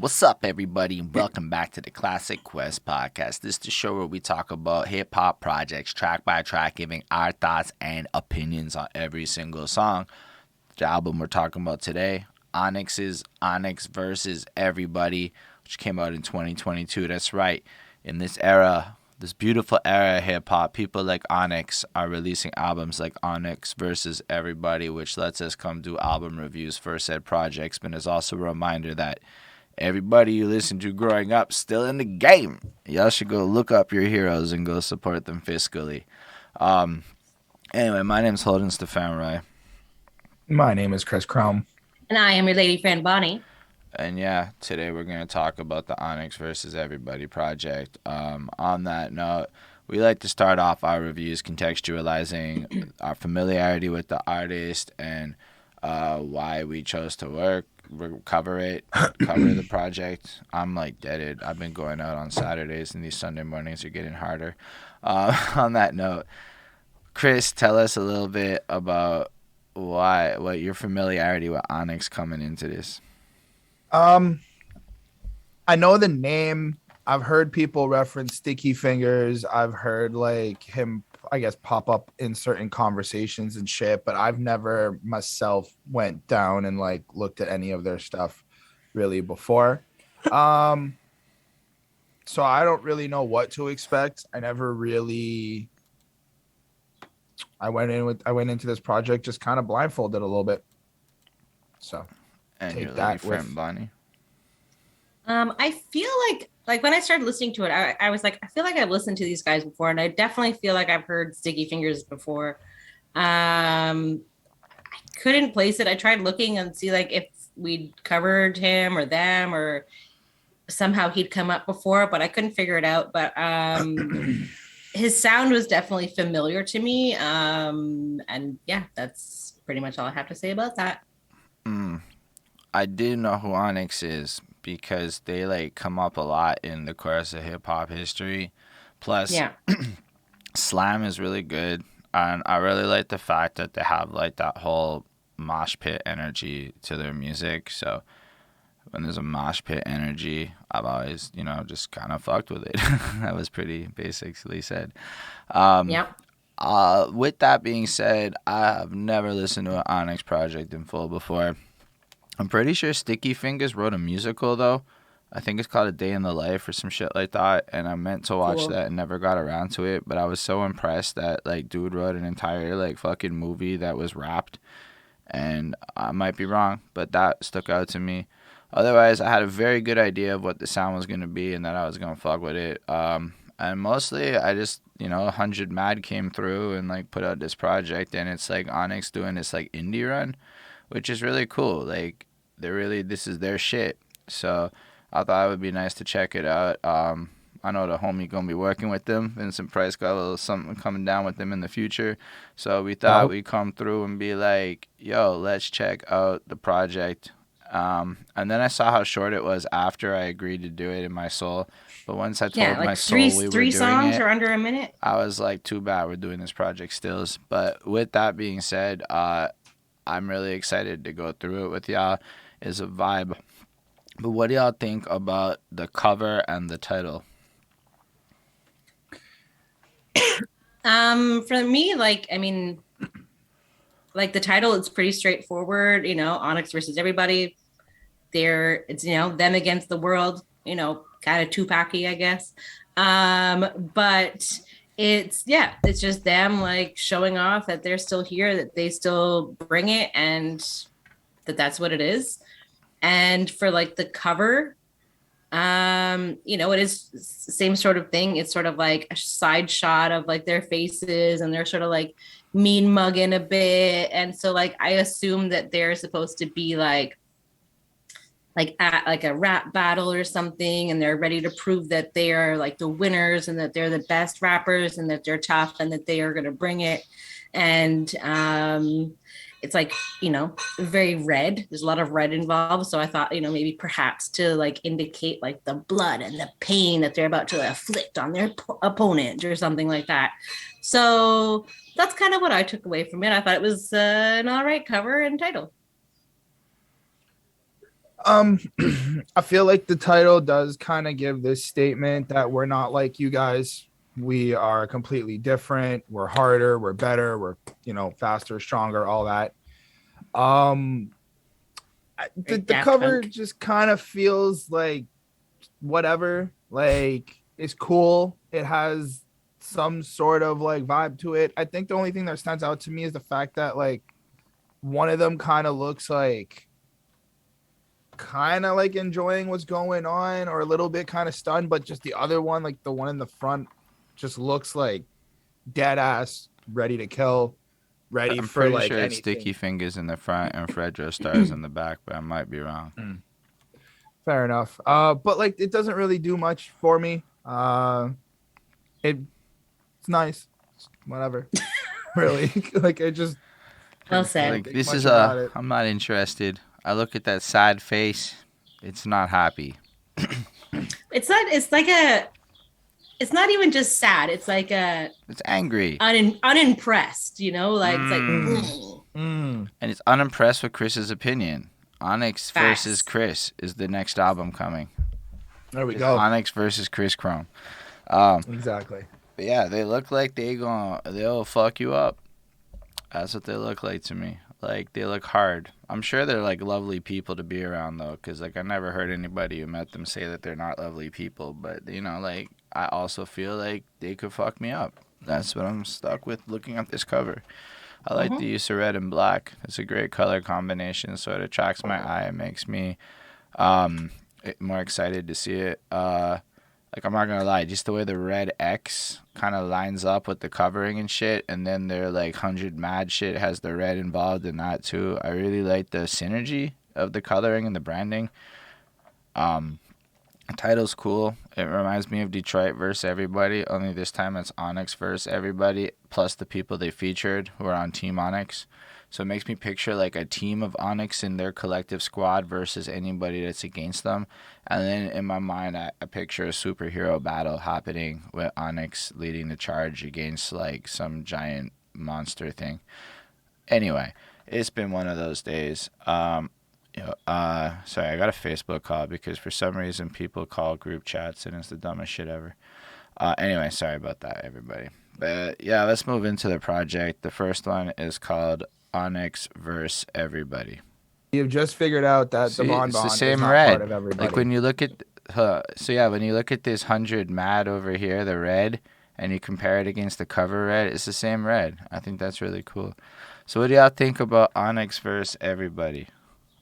What's up, everybody, and welcome back to the Classic Quest podcast. This is the show where we talk about hip hop projects track by track, giving our thoughts and opinions on every single song. The album we're talking about today, Onyx's Onyx Versus Everybody, which came out in 2022. That's right. In this era, this beautiful era of hip hop, people like Onyx are releasing albums like Onyx Versus Everybody, which lets us come do album reviews for said projects, but is also a reminder that everybody you listen to growing up still in the game. Y'all should go look up your heroes and go support them fiscally. Anyway, my name is Holden Stephan Roy. My name is Chris Crum. And I am your lady friend, Bonnie. And yeah, today we're going to talk about the Onyx Versus Everybody project. On that note, we like to start off our reviews contextualizing our familiarity with the artist and why we chose to cover the project. I'm like deaded. I've been going out on Saturdays, and these Sunday mornings are getting harder. On that note, Chris, tell us a little bit about what your familiarity with Onyx coming into this. I know the name. I've heard people reference Sticky Fingers. I've heard like him, I guess, pop up in certain conversations and shit, but I've never myself went down and like looked at any of their stuff really before. Um, so I don't really know what to expect. I went into this project just kind of blindfolded a little bit. So And your take lady that friend with Bonnie. I feel like when I started listening to it, I was like, I feel like I've listened to these guys before, and I definitely feel like I've heard Sticky Fingers before. I couldn't place it. I tried looking and see like if we'd covered him or them or somehow he'd come up before, but I couldn't figure it out. But his sound was definitely familiar to me. And yeah, that's pretty much all I have to say about that. I did know who Onyx is because they like come up a lot in the course of hip hop history. Plus, Yeah. Slam is really good, and I really like the fact that they have like that whole mosh pit energy to their music. So when there's a mosh pit energy, I've always just kind of fucked with it. That was pretty basically said. Um, Yep. with that being said, I have never listened to an Onyx project in full before. I'm pretty sure Sticky Fingers wrote a musical though. I think it's called A Day in the Life or some shit like that. And I meant to watch Cool. that and never got around to it. But I was so impressed that like dude wrote an entire like fucking movie that was rapped. And I might be wrong, but that stuck out to me. Otherwise, I had a very good idea of what the sound was gonna be and that I was gonna fuck with it. And mostly I just 100 Mad came through and like put out this project, and it's like Onyx doing this like indie run, which is really cool. Like this is their shit. So I thought it would be nice to check it out. I know the homie gonna be working with them. Vincent Price got a little something coming down with them in the future. So we thought oh, we'd come through and be like, yo, let's check out the project. And then I saw how short it was after I agreed to do it in my soul. But once I Yeah, told my like three soul we were three doing songs it, are under a minute. I was like, too bad we're doing this project stills. But with that being said, I'm really excited to go through it with y'all. It's a vibe. But what do y'all think about the cover and the title? For me, like, I mean, like the title, it's pretty straightforward, Onyx versus everybody. It's, them against the world, kind of Tupac-y, I guess. But it's just them like showing off that they're still here, that they still bring it, and that's what it is. And for like the cover, it is same sort of thing. It's sort of like a side shot of like their faces, and they're sort of like mean mugging a bit. And so like I assume that they're supposed to be like at like a rap battle or something, and they're ready to prove that they are like the winners and that they're the best rappers and that they're tough and that they are going to bring it. And it's like, very red. There's a lot of red involved. So I thought, maybe perhaps to like indicate like the blood and the pain that they're about to inflict on their opponent or something like that. So that's kind of what I took away from it. I thought it was an all right cover and title. Um, I feel like the title does kind of give this statement that we're not like you guys. We are completely different. We're harder. We're better. We're faster, stronger, all that. Um, Very the Daft cover Punk. just kind of feels like whatever. Like it's cool. It has some sort of like vibe to it. I think the only thing that stands out to me is the fact that like one of them kind of looks like enjoying what's going on or a little bit kind of stunned, but just the other one, like the one in the front, just looks like dead ass ready to kill, ready I'm for pretty like sure it's anything. Sticky Fingers in the front and Fredro Stars in the back, but I might be wrong. Fair enough. But like it doesn't really do much for me. It's nice. Whatever. Really. Like it just Well can't said. Like, think this much is about it. I'm not interested. I look at that sad face. It's not happy. It's not. It's like a. It's not even just sad. It's like a It's angry. unimpressed. Like it's like Mm. And it's unimpressed with Chris's opinion. Onyx versus facts. Chris is the next album coming. There we It's go. Onyx versus Chris Chrome. Exactly. But yeah, they look like they'll fuck you up. That's what they look like to me. Like, they look hard. I'm sure they're like lovely people to be around though, because like I never heard anybody who met them say that they're not lovely people. But like I also feel like they could fuck me up. That's what I'm stuck with looking at this cover. I like the use of red and black. It's a great color combination, so it attracts my eye. It makes me more excited to see it. Like, I'm not gonna lie, just the way the red X kind of lines up with the covering and shit, and then their like 100 Mad shit has the red involved in that too. I really like the synergy of the coloring and the branding. The title's cool. It reminds me of Detroit versus Everybody, only this time it's Onyx versus Everybody, plus the people they featured who are on Team Onyx. So it makes me picture like a team of Onyx in their collective squad versus anybody that's against them. And then in my mind, I picture a superhero battle happening with Onyx leading the charge against like some giant monster thing. Anyway, it's been one of those days. Sorry, I got a Facebook call because for some reason people call group chats and it's the dumbest shit ever. Anyway, sorry about that, everybody. But yeah, let's move into the project. The first one is called Onyx Versus Everybody. You've just figured out that the See, it's the bonbon is same not part red. of Like everybody. when you look at, so yeah, when you look at this 100 Mad over here, the red, and you compare it against the cover red, it's the same red. I think that's really cool. So what do y'all think about Onyx Versus Everybody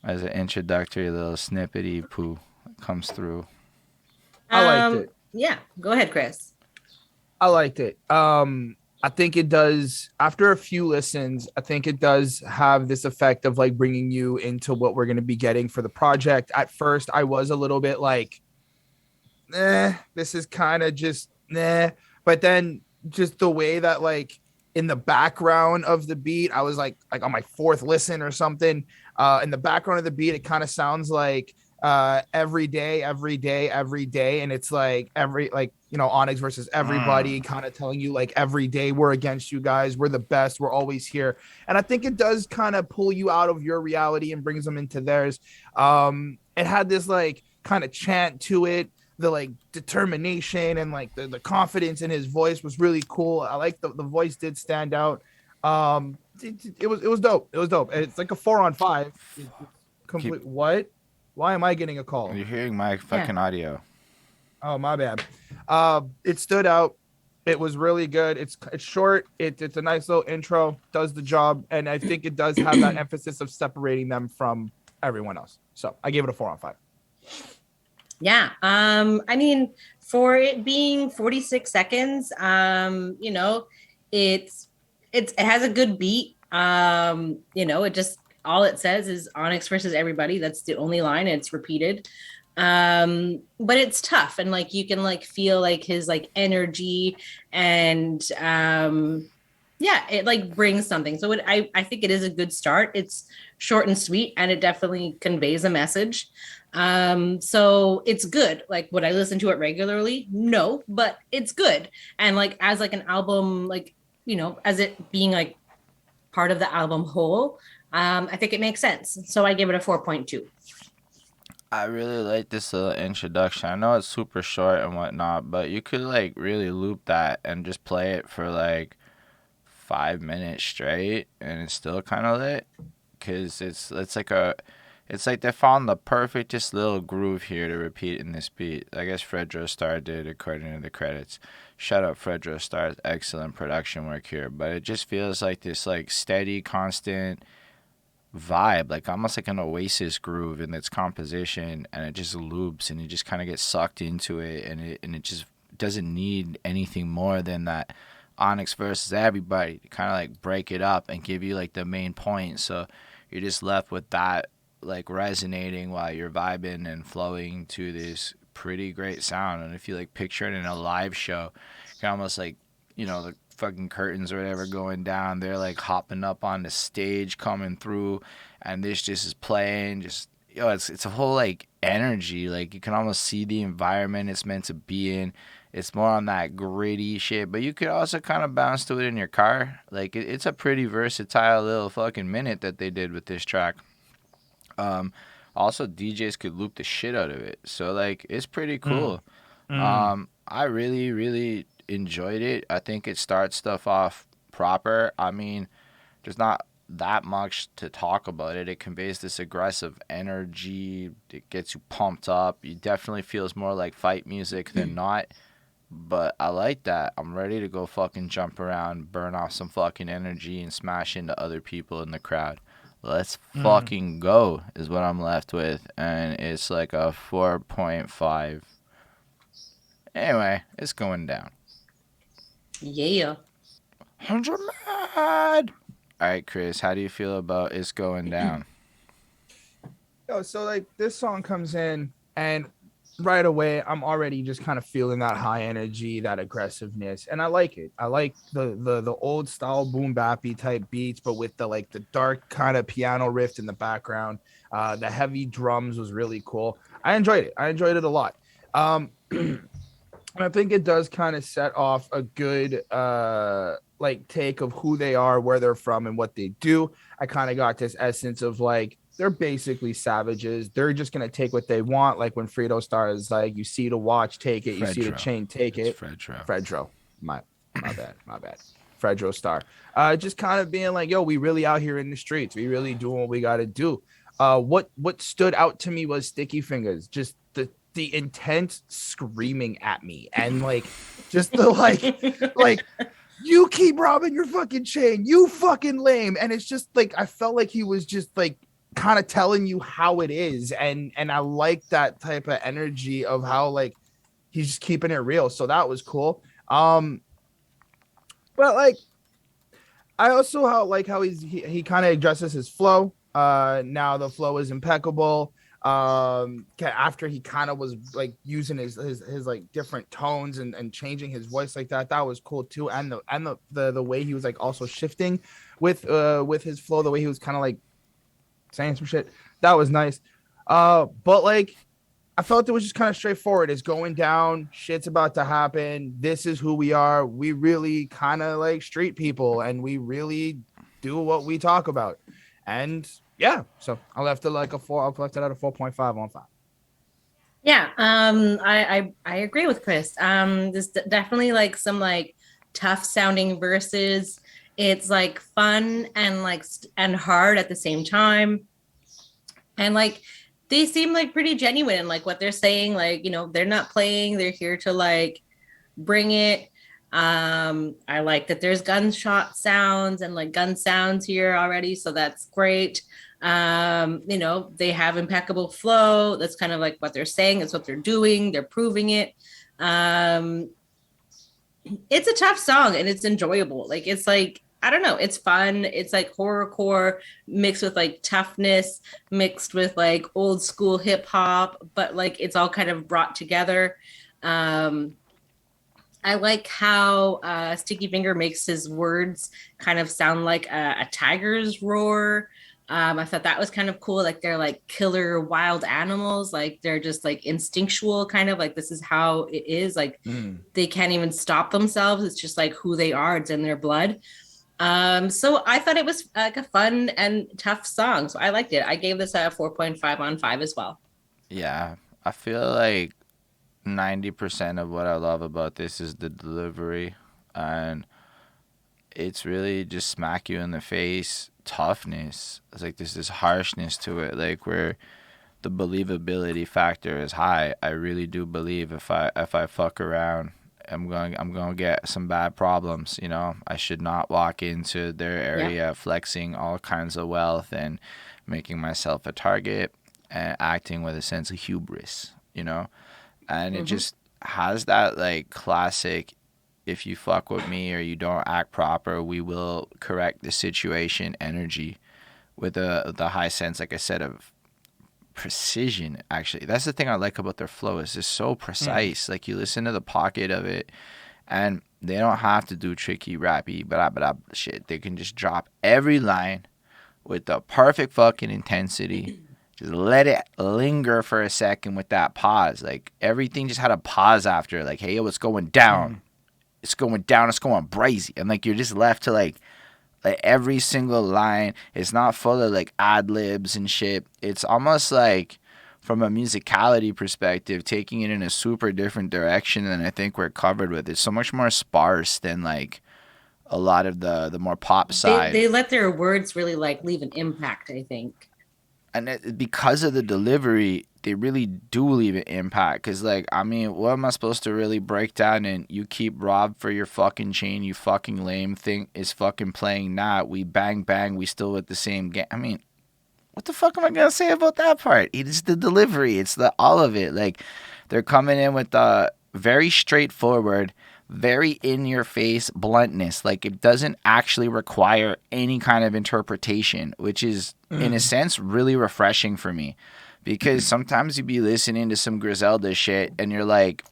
as an introductory little snippety poo that comes through? I liked it. Yeah. Go ahead, Chris. I liked it. I think it does. After a few listens, I think it does have this effect of like bringing you into what we're going to be getting for the project. At first, I was a little bit like, this is kind of just but then just the way that like in the background of the beat, I was like on my fourth listen or something. In the background of the beat, it kind of sounds like every day, every day, every day, and it's like Onyx versus Everybody, kind of telling you like every day we're against you guys, we're the best, we're always here. And I think it does kind of pull you out of your reality and brings them into theirs. It had this like kind of chant to it, the like determination and like the confidence in his voice was really cool. I like the voice did stand out. It was dope. It was dope. It's like a 4-on-5. It's complete. What? Why am I getting a call? You're hearing my fucking audio. Oh, my bad. It stood out. It was really good. It's short. It's a nice little intro. Does the job, and I think it does have that emphasis of separating them from everyone else. So I gave it a 4-on-5. Yeah. I mean, for it being 46 seconds, it has a good beat. It just all it says is Onyx versus Everybody. That's the only line. It's repeated. But it's tough, and like you can like feel like his like energy, and yeah, it like brings something. So I think it is a good start. It's short and sweet, and it definitely conveys a message. So it's good. Like, would I listen to it regularly? No, but it's good. And like as like an album, like as it being like part of the album whole, I think it makes sense. So I give it a 4.2. I really like this little introduction. I know it's super short and whatnot, but you could like really loop that and just play it for like 5 minutes straight, and it's still kind of lit. Cause it's like they found the perfectest little groove here to repeat in this beat. I guess Fredro Starr did according to the credits. Shout out Fredro Starr's excellent production work here, but it just feels like this like steady, constant vibe, like almost like an Oasis groove in its composition, and it just loops, and you just kind of get sucked into it, and it just doesn't need anything more than that Onyx versus Everybody to kind of like break it up and give you like the main point. So you're just left with that like resonating while you're vibing and flowing to this pretty great sound. And if you like picture it in a live show, you can almost like, you know, the fucking curtains or whatever going down, they're like hopping up on the stage coming through, and this just is playing, just yo, it's a whole like energy, like you can almost see the environment it's meant to be in. It's more on that gritty shit, but you could also kind of bounce to it in your car. Like it's a pretty versatile little fucking minute that they did with this track. um Also, DJs could loop the shit out of it, so like it's pretty Mm, cool. mm, I really enjoyed it. I think it starts stuff off proper. I mean, there's not that much to talk about it. It conveys this aggressive energy. It gets you pumped up. It definitely feels more like fight music than not. But I like that. I'm ready to go fucking jump around, burn off some fucking energy, and smash into other people in the crowd. Let's mm. fucking go, is what I'm left with. And it's like a 4.5. Anyway, it's going down. Yeah. 100 mad. All right, Chris, how do you feel about it's going down? Yo, so like this song comes in, and right away I'm already just kind of feeling that high energy, that aggressiveness, and I like it. I like the old style boom bappy type beats, but with the like the dark kind of piano riff in the background. The heavy drums was really cool. I enjoyed it. I enjoyed it a lot. And I think it does kind of set off a good like take of who they are, where they're from, and what they do. I kind of got this essence of like they're basically savages. They're just gonna take what they want. Like when Frito Star is like, you see the watch, take it. You see the Fredro. chain, take It's it. Fredro. Fredro, my bad, my bad. Fredro Star. Just kind of being like, yo, we really out here in the streets. We really doing what we got to do. What stood out to me was Sticky Fingers. Just the intense screaming at me, and like just the like you keep robbing your fucking chain, you fucking lame. And it's just like I felt like he was just like kind of telling you how it is, and I like that type of energy of how like he's just keeping it real. So that was cool. But like I also how he kind of addresses his flow. Now the flow is impeccable. After he kind of was like using his like different tones and changing his voice like that, that was cool too. And the way he was like also shifting with his flow, the way he was kind of like saying some shit, that was nice. But like I felt it was just kind of straightforward. It's going down. Shit's about to happen. This is who we are. We really kind of like street people, and we really do what we talk about. And yeah, so I left it like a four. I left it at a 4.5 on 5. Yeah, I agree with Chris. There's definitely like some like tough sounding verses. It's like fun and like and hard at the same time, and like they seem like pretty genuine in like what they're saying. Like, you know, they're not playing; they're here to like bring it. I like that there's gunshot sounds and like gun sounds here already, so that's great. You know, they have impeccable flow. That's kind of like what they're saying. It's what they're doing. They're proving it. Um, it's a tough song and it's enjoyable. Like it's like I don't know, it's fun. It's like horrorcore mixed with like toughness, mixed with like old school hip hop, but like it's all kind of brought together. Um, I like how Sticky Finger makes his words kind of sound like a tiger's roar. I thought that was kind of cool. Like they're like killer wild animals. Like they're just like instinctual, kind of like this is how it is. Like Mm. they can't even stop themselves. It's just like who they are. It's in their blood. So I thought it was like a fun and tough song. So I liked it. I gave this a 4.5 on 5 as well. Yeah, I feel like 90% of what I love about this is the delivery, and it's really just smack you in the face toughness. It's like there's this harshness to it, like where the believability factor is high. I really do believe if I fuck around, I'm going to get some bad problems, you know. I should not walk into their Yeah. area flexing all kinds of wealth and making myself a target and acting with a sense of hubris, you know. And it Hmm. just has that like classic, if you fuck with me or you don't act proper, we will correct the situation energy with the high sense, like I said, of precision. Actually, that's the thing I like about their flow, is it's so precise. Like you listen to the pocket of it, and they don't have to do tricky rappy blah blah shit. They can just drop every line with the perfect fucking intensity. Just let it linger for a second with that pause. Like everything just had a pause after. Like, hey, yo, it's going down. It's going down. It's going brazy. And like you're just left to like every single line is not full of like ad libs and shit. It's almost like, from a musicality perspective, taking it in a super different direction than I think we're covered with. It's so much more sparse than like a lot of the more pop side. They let their words really like leave an impact, I think. And because of the delivery, they really do leave an impact. Because, like, I mean, what am I supposed to really break down? And you keep robbed for your fucking chain, you fucking lame thing is fucking playing not. We bang bang, we still with the same game. I mean, what the fuck am I gonna say about that part? It's the delivery. It's the all of it. Like, they're coming in with the very straightforward, very in your face bluntness. Like it doesn't actually require any kind of interpretation, which is in a sense really refreshing for me. Because sometimes you be listening to some Griselda shit and you're like,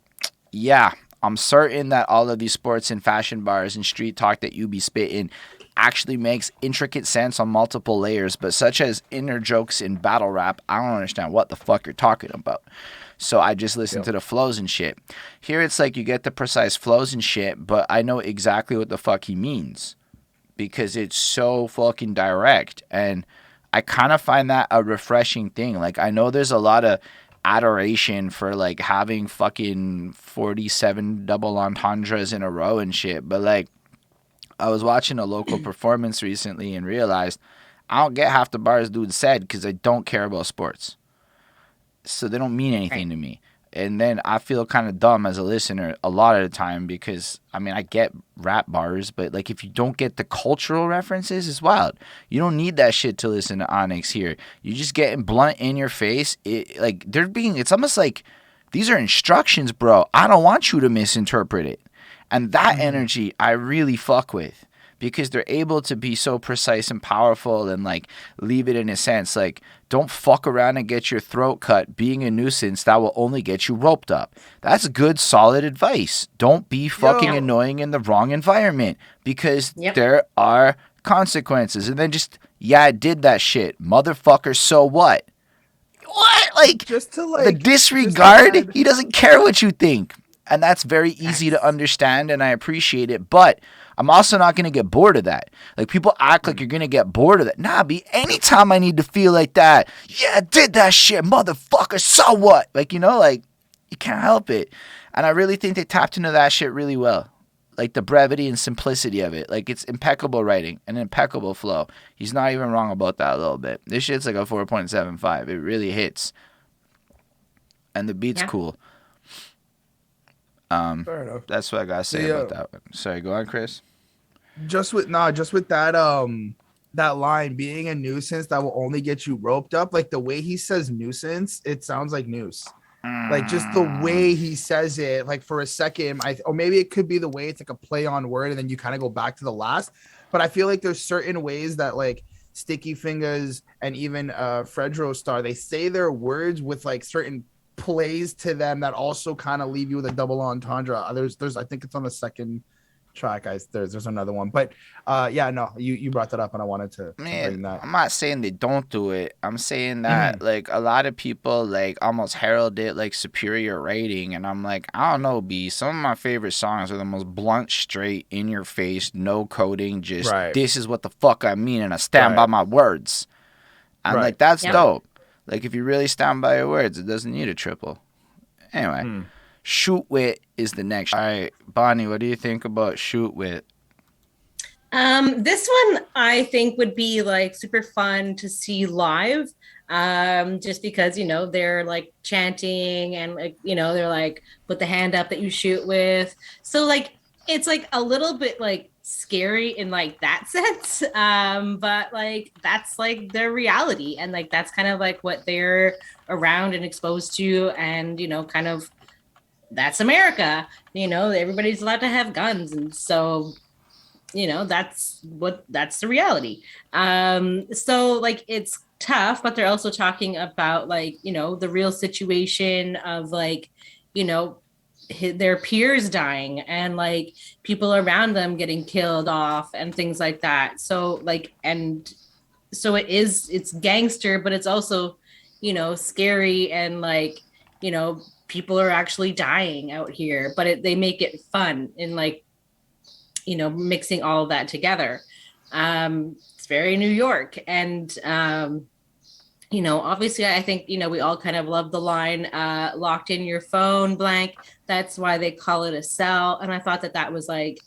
yeah, I'm certain that all of these sports and fashion bars and street talk that you be spitting actually makes intricate sense on multiple layers, but such as inner jokes in battle rap, I don't understand what the fuck you're talking about. So I just listen to the flows and shit. Here it's like you get the precise flows and shit, but I know exactly what the fuck he means because it's so fucking direct. And I kind of find that a refreshing thing. Like, I know there's a lot of adoration for like having fucking 47 double entendres in a row and shit, but like, I was watching a local performance recently and realized I don't get half the bars dude said because I don't care about sports. So they don't mean anything Right. to me. And then I feel kind of dumb as a listener a lot of the time because, I mean, I get rap bars, but like if you don't get the cultural references, it's wild. You don't need that shit to listen to Onyx here. You just getting blunt in your face. It's almost like these are instructions, bro. I don't want you to misinterpret it. And that energy I really fuck with because they're able to be so precise and powerful and like leave it in a sense like, don't fuck around and get your throat cut being a nuisance that will only get you roped up. That's good solid advice. Don't be fucking annoying in the wrong environment because Yep. there are consequences. And then just, yeah, I did that shit, motherfucker, so what? What? Like, Just to the disregard, he doesn't care what you think. And that's very easy to understand, and I appreciate it. But I'm also not going to get bored of that. Like, people act like you're going to get bored of that. Nah, anytime I need to feel like that, yeah, I did that shit, motherfucker, so what? Like, you know, like, you can't help it. And I really think they tapped into that shit really well. Like, the brevity and simplicity of it. Like, it's impeccable writing and impeccable flow. He's not even wrong about that a little bit. This shit's like a 4.75. It really hits. And the beat's cool. Fair enough. That's what I gotta say about that one. Sorry, go on, Chris. Just with that that line, being a nuisance that will only get you roped up. Like the way he says nuisance, it sounds like noose. Like just the way he says it, like for a second, or maybe it could be the way it's like a play on word, and then you kind of go back to the last. But I feel like there's certain ways that like Sticky Fingers and even Fredro Star, they say their words with like certain plays to them that also kind of leave you with a double entendre. There's I think it's on the second track. There's another one, but you brought that up and I wanted to bring that. I'm not saying they don't do it. I'm saying that like a lot of people like almost herald it like superior writing, and I'm like, I don't know, B. Some of my favorite songs are the most blunt, straight, in your face, no coding, just this is what the fuck I mean, and I stand by my words. And like that's dope. Like, if you really stand by your words, it doesn't need a triple. Anyway, Shoot Wit is the next. All right, Bonnie, what do you think about Shoot Wit? This one I think would be like super fun to see live. Just because, you know, they're like chanting and like, you know, they're like put the hand up that you shoot with. So like it's like a little bit like scary in like that sense. But like that's like their reality and like that's kind of like what they're around and exposed to and you know, kind of that's America. You know, everybody's allowed to have guns and so you know that's the reality. So like it's tough but they're also talking about like you know the real situation of like you know their peers dying and like people around them getting killed off and things like that so like and so it's gangster but it's also you know scary and like you know people are actually dying out here but they make it fun in like you know, mixing all of that together. It's very New York. And, you know, obviously, I think, you know, we all kind of love the line, locked in your phone blank. That's why they call it a cell. And I thought that that was like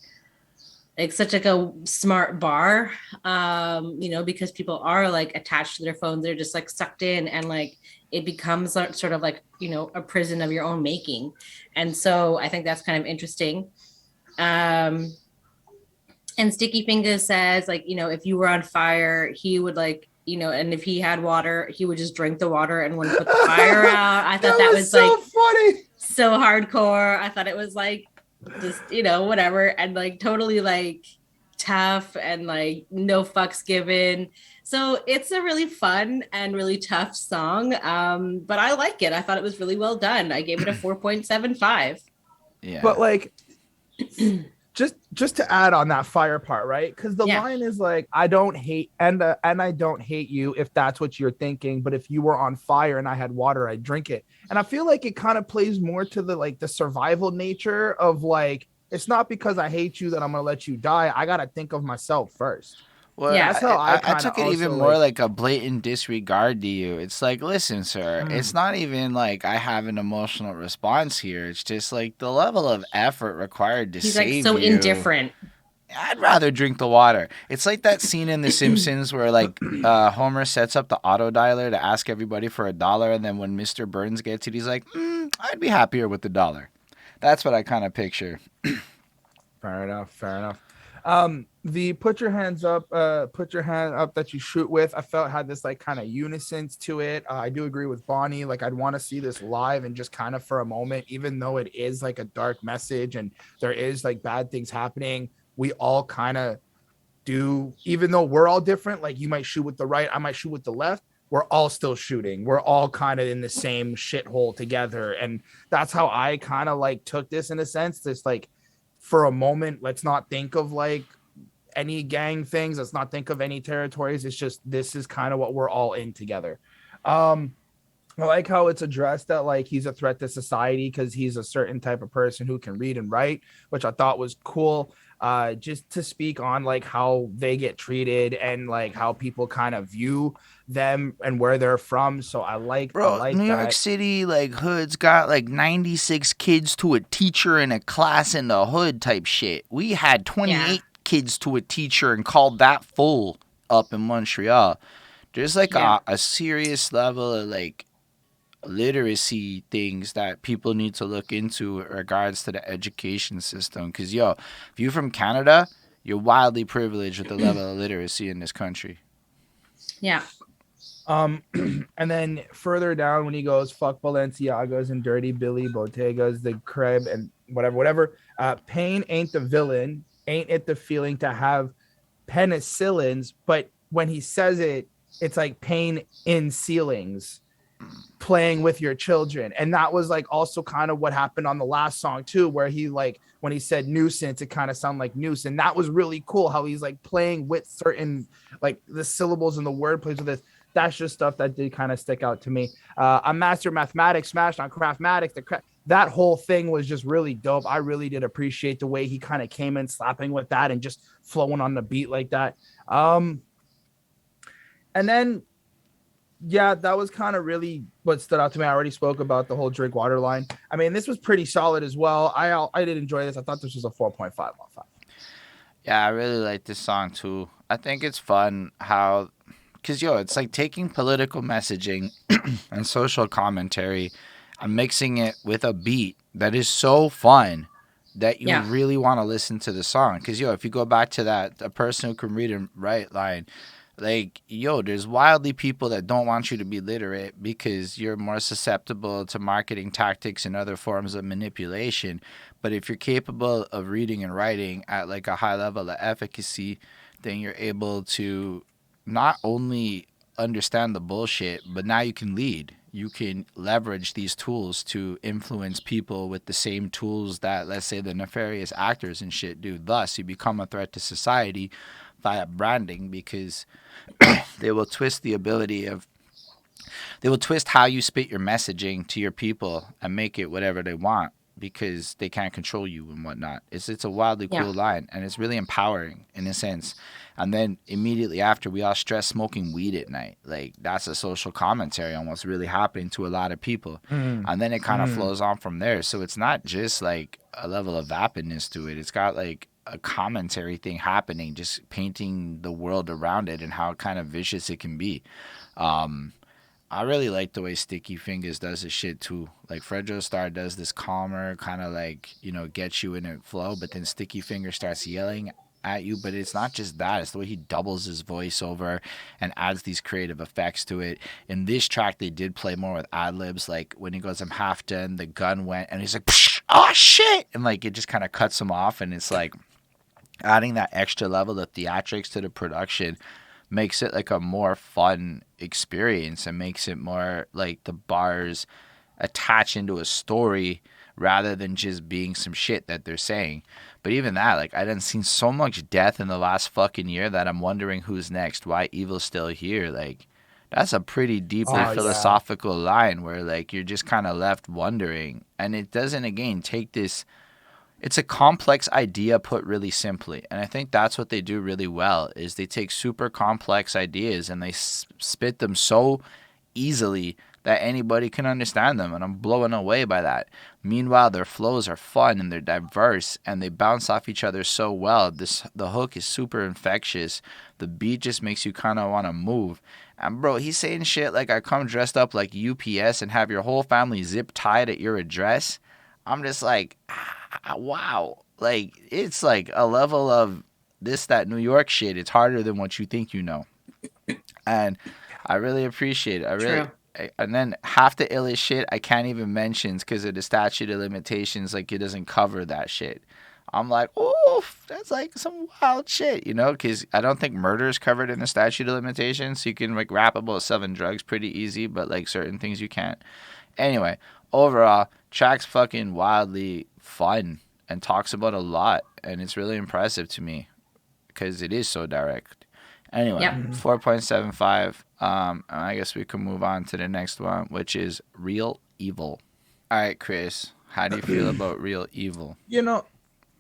such like a smart bar, you know, because people are like attached to their phones. They're just like sucked in and like, it becomes sort of like, you know, a prison of your own making. And so I think that's kind of interesting. Um, and Sticky Fingers says like you know if you were on fire he would like you know and if he had water he would just drink the water and wouldn't put the fire out. I thought that was so like funny, so hardcore. I thought it was like just you know whatever and like totally like tough and like no fucks given. So it's a really fun and really tough song, but I like it. I thought it was really well done. I gave it a 4.75. Yeah. but like just to add on that fire part, right? Because the line is like, I don't hate and I don't hate you if that's what you're thinking, but if you were on fire and I had water, I'd drink it. And I feel like it kind of plays more to the like the survival nature of like, it's not because I hate you that I'm gonna let you die. I gotta think of myself first. Well, Yeah. That's how I took it even more like a blatant disregard to you. It's like, listen, sir, it's not even like I have an emotional response here. It's just like the level of effort required to He's save like so you. indifferent. I'd rather drink the water. It's like that scene in The Simpsons where like Homer sets up the auto dialer to ask everybody for $1, and then when Mr. Burns gets it, he's like, I'd be happier with $1. That's what I kind of picture. Fair enough. The put your hand up that you shoot with, I felt had this like kind of unison to it. I do agree with Bonnie. Like I'd want to see this live and just kind of for a moment, even though it is like a dark message and there is like bad things happening, we all kind of do, even though we're all different, like you might shoot with the right, I might shoot with the left. We're all still shooting. We're all kind of in the same shithole together. And that's how I kind of like took this in a sense. This like for a moment, let's not think of like any gang things. Let's not think of any territories. It's just this is kind of what we're all in together. I like how it's addressed that like he's a threat to society because he's a certain type of person who can read and write, which I thought was cool. Just to speak on like how they get treated and like how people kind of view them and where they're from. So I like New that. York City, like hoods got like 96 kids to a teacher in a class in the hood type shit. We had 28 kids to a teacher and called that full up in Montreal. There's like a serious level of like literacy things that people need to look into in regards to the education system. Because, if you're from Canada, you're wildly privileged with the level of literacy in this country. Yeah. And then further down when he goes, fuck Balenciagas and Dirty Billy Bottegas, the crib and whatever. Pain ain't the villain. Ain't it the feeling to have penicillins? But when he says it, it's like pain in ceilings, playing with your children. And that was like also kind of what happened on the last song too, where he like when he said nuisance, it kind of sounded like noose. And that was really cool how he's like playing with certain like the syllables and the word plays with this. That's just stuff that did kind of stick out to me. A master mathematics smashed on Craftmatics. That whole thing was just really dope. I really did appreciate the way he kind of came in slapping with that and just flowing on the beat like that. And then Yeah, that was kind of really what stood out to me. I already spoke about the whole drink water line. I mean, this was pretty solid as well. I did enjoy this. I thought this was a 4.5 on 5. Yeah, I really like this song too. I think it's fun how, cause it's like taking political messaging and social commentary and mixing it with a beat that is so fun that you Yeah. really want to listen to the song. Cause if you go back to that, a person who can read and write line, like there's wildly people that don't want you to be literate because you're more susceptible to marketing tactics and other forms of manipulation. But if you're capable of reading and writing at like a high level of efficacy, then you're able to not only understand the bullshit, but now you can lead. You can leverage these tools to influence people with the same tools that, let's say, the nefarious actors and shit do. Thus, you become a threat to society via branding because they will twist the ability of they will twist how you spit your messaging to your people and make it whatever they want because they can't control you and whatnot. It's a wildly Yeah. cool line and it's really empowering in a sense. And then immediately after, we all stress smoking weed at night. Like that's a social commentary on what's really happening to a lot of people. And then it kind of flows on from there. So it's not just like a level of vapidness to it. It's got like a commentary thing happening, just painting the world around it and how kind of vicious it can be. Um, I really like the way Sticky Fingers does his shit too. Like Fredro Starr does this calmer kind of like gets you in a flow, but then Sticky Fingers starts yelling at you. But it's not just that; it's the way he doubles his voice over and adds these creative effects to it. In this track, they did play more with ad libs, like when he goes, "I'm half done," the gun went, and he's like, "Psh, "Oh shit!" and like it just kind of cuts him off, and it's like adding that extra level of theatrics to the production makes it like a more fun experience and makes it more like the bars attach into a story rather than just being some shit that they're saying. But even that, like I done seen so much death in the last fucking year that I'm wondering who's next, why evil's still here. Like that's a pretty deeply Oh yeah. philosophical line where like you're just kind of left wondering. And it doesn't again take this, it's a complex idea put really simply, and I think that's what they do really well is they take super complex ideas and they spit them so easily that anybody can understand them, and I'm blown away by that. Meanwhile, their flows are fun and they're diverse and they bounce off each other so well. The hook is super infectious. The beat just makes you kind of want to move. And bro, he's saying shit like I come dressed up like UPS and have your whole family zip tied at your address. I'm just like, wow. Like, it's like a level of this, that New York shit. It's harder than what you think you know. And I really appreciate it. True. And then half the illest shit I can't even mention because of the statute of limitations. Like, it doesn't cover that shit. I'm like, oof, that's like some wild shit, because I don't think murder is covered in the statute of limitations. So you can like rap about selling drugs pretty easy, but like certain things you can't. Anyway, overall, track's fucking wildly fun and talks about a lot, and it's really impressive to me because it is so direct. Anyway, Yep. 4.75. And I guess we can move on to the next one, which is Real Evil. All right, Chris, how do you feel about Real Evil?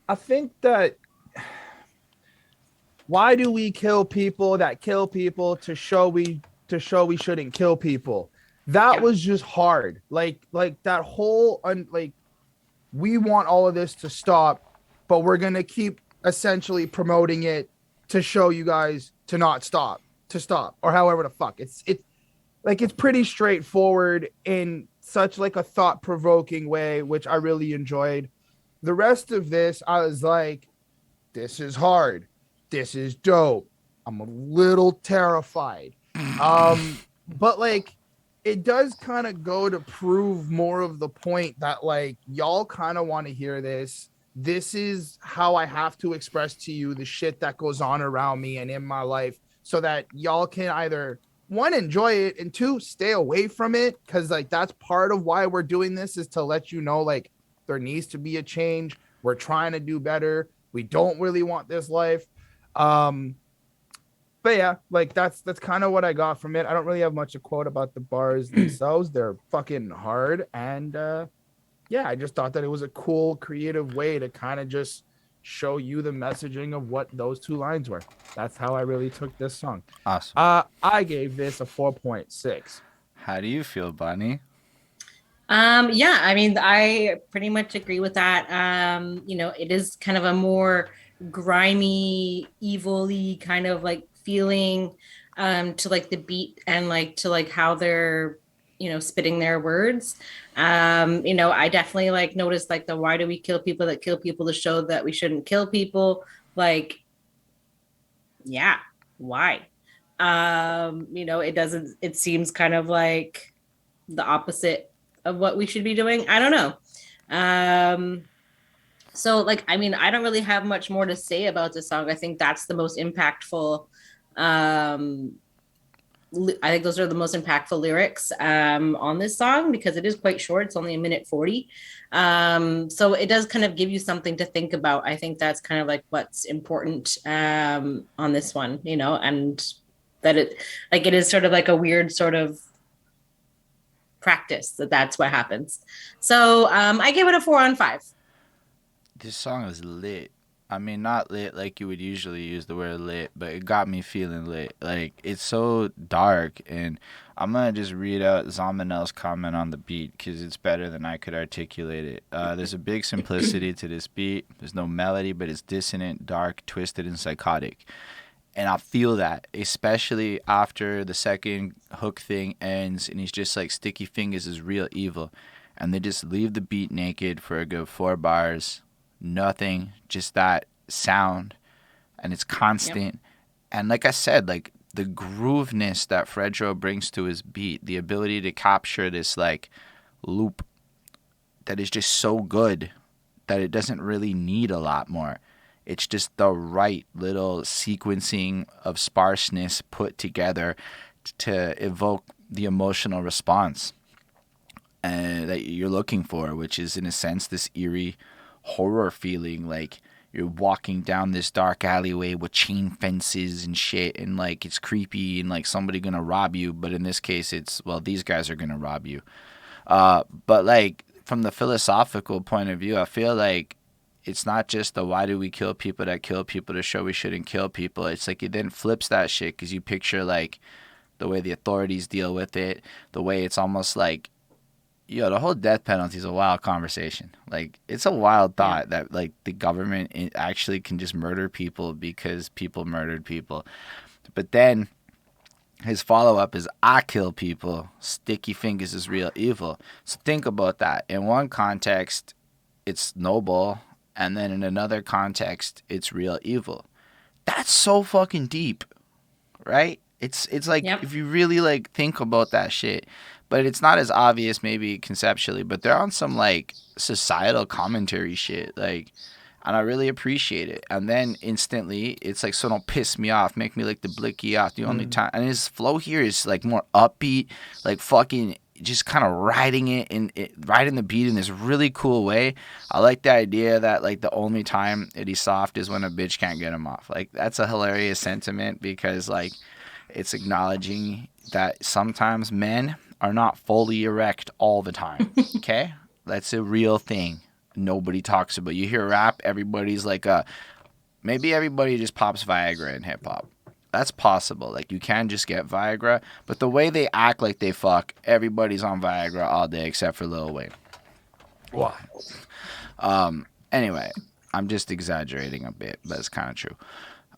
I think that why do we kill people that kill people to show we shouldn't kill people? That was just hard. Like that whole like we want all of this to stop, but we're gonna keep essentially promoting it to show you guys to not stop, or however the fuck. It's like it's pretty straightforward in such like a thought-provoking way, which I really enjoyed. The rest of this, I was like, this is hard. This is dope. I'm a little terrified. But like it does kind of go to prove more of the point that like y'all kind of want to hear this. This is how I have to express to you the shit that goes on around me and in my life so that y'all can either one, enjoy it, and two, stay away from it. Cause like that's part of why we're doing this is to let you know like there needs to be a change. We're trying to do better. We don't really want this life. But yeah, like that's kind of what I got from it. I don't really have much to quote about the bars themselves. They're fucking hard. And yeah, I just thought that it was a cool, creative way to kind of just show you the messaging of what those two lines were. That's how I really took this song. Awesome. I gave this a 4.6. How do you feel, Bunny? Yeah, I mean, I pretty much agree with that. It is kind of a more grimy, evil-y kind of like feeling to like the beat and like to like how they're, spitting their words. I definitely like noticed like the why do we kill people that kill people to show that we shouldn't kill people. Like, yeah, why? It seems kind of like the opposite of what we should be doing. I don't know. So like, I mean, I don't really have much more to say about this song. I think that's the most impactful. I think those are the most impactful lyrics on this song because it is quite short. It's only 1:40. So it does kind of give you something to think about. I think that's kind of like what's important on this one, and that it is sort of like a weird sort of practice that's what happens. So I give it a 4 on 5. This song is lit. I mean, not lit like you would usually use the word lit, but it got me feeling lit. Like, it's so dark, and I'm going to just read out Zamanel's comment on the beat because it's better than I could articulate it. There's a big simplicity to this beat. There's no melody, but it's dissonant, dark, twisted, and psychotic. And I feel that, especially after the second hook thing ends, and he's just like, Sticky Fingers is real evil. And they just leave the beat naked for a good 4 bars. Nothing, just that sound, and it's constant. Yep. And like I said, like the grooveness that Fredro brings to his beat, the ability to capture this like loop that is just so good that it doesn't really need a lot more. It's just the right little sequencing of sparseness put together to evoke the emotional response that you're looking for, which is in a sense this eerie horror feeling, like you're walking down this dark alleyway with chain fences and shit, and like it's creepy and like somebody gonna rob you, but in this case it's, well, these guys are gonna rob you. But like from the philosophical point of view, I feel like it's not just the why do we kill people that kill people to show we shouldn't kill people. It's like it then flips that shit because you picture like the way the authorities deal with it, the way it's almost like, the whole death penalty is a wild conversation. Like, it's a wild thought that, like, the government actually can just murder people because people murdered people. But then his follow-up is, I kill people. Sticky Fingers is real evil. So think about that. In one context, it's noble. And then in another context, it's real evil. That's so fucking deep, right? It's like, if you really, like, think about that shit. But it's not as obvious maybe conceptually, but they're on some like societal commentary shit, like, and I really appreciate it. And then instantly it's like, so don't piss me off, make me like the blicky off the only time. And his flow here is like more upbeat, like fucking just kind of riding the beat in this really cool way. I like the idea that like the only time that he's soft is when a bitch can't get him off. Like, that's a hilarious sentiment because like it's acknowledging that sometimes men are not fully erect all the time, okay? That's a real thing nobody talks about. You hear rap, everybody's like, maybe everybody just pops Viagra in hip-hop. That's possible. Like, you can just get Viagra, but the way they act like they fuck, everybody's on Viagra all day except for Lil Wayne. Wild. Anyway, I'm just exaggerating a bit, but it's kind of true.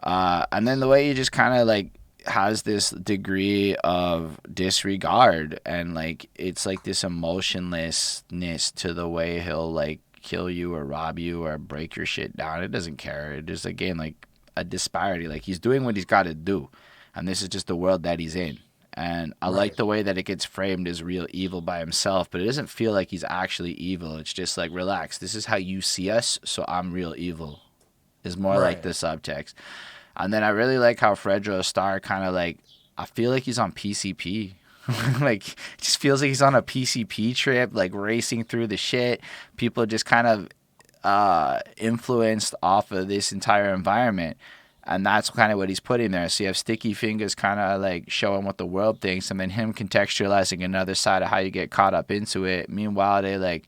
And then the way you just kind of, like, has this degree of disregard, and like it's like this emotionlessness to the way he'll like kill you or rob you or break your shit down. It doesn't care. It just, again, like a disparity. Like, he's doing what he's got to do, and this is just the world that he's in. And I like the way that it gets framed as real evil by himself, but it doesn't feel like he's actually evil. It's just like, relax, this is how you see us, so I'm real evil is more like the subtext. And then I really like how Fredro Starr kind of like, I feel like he's on PCP. Like, it just feels like he's on a PCP trip, like racing through the shit. People just kind of influenced off of this entire environment. And that's kind of what he's putting there. So you have Sticky Fingers kind of like showing what the world thinks, and then him contextualizing another side of how you get caught up into it. Meanwhile, they like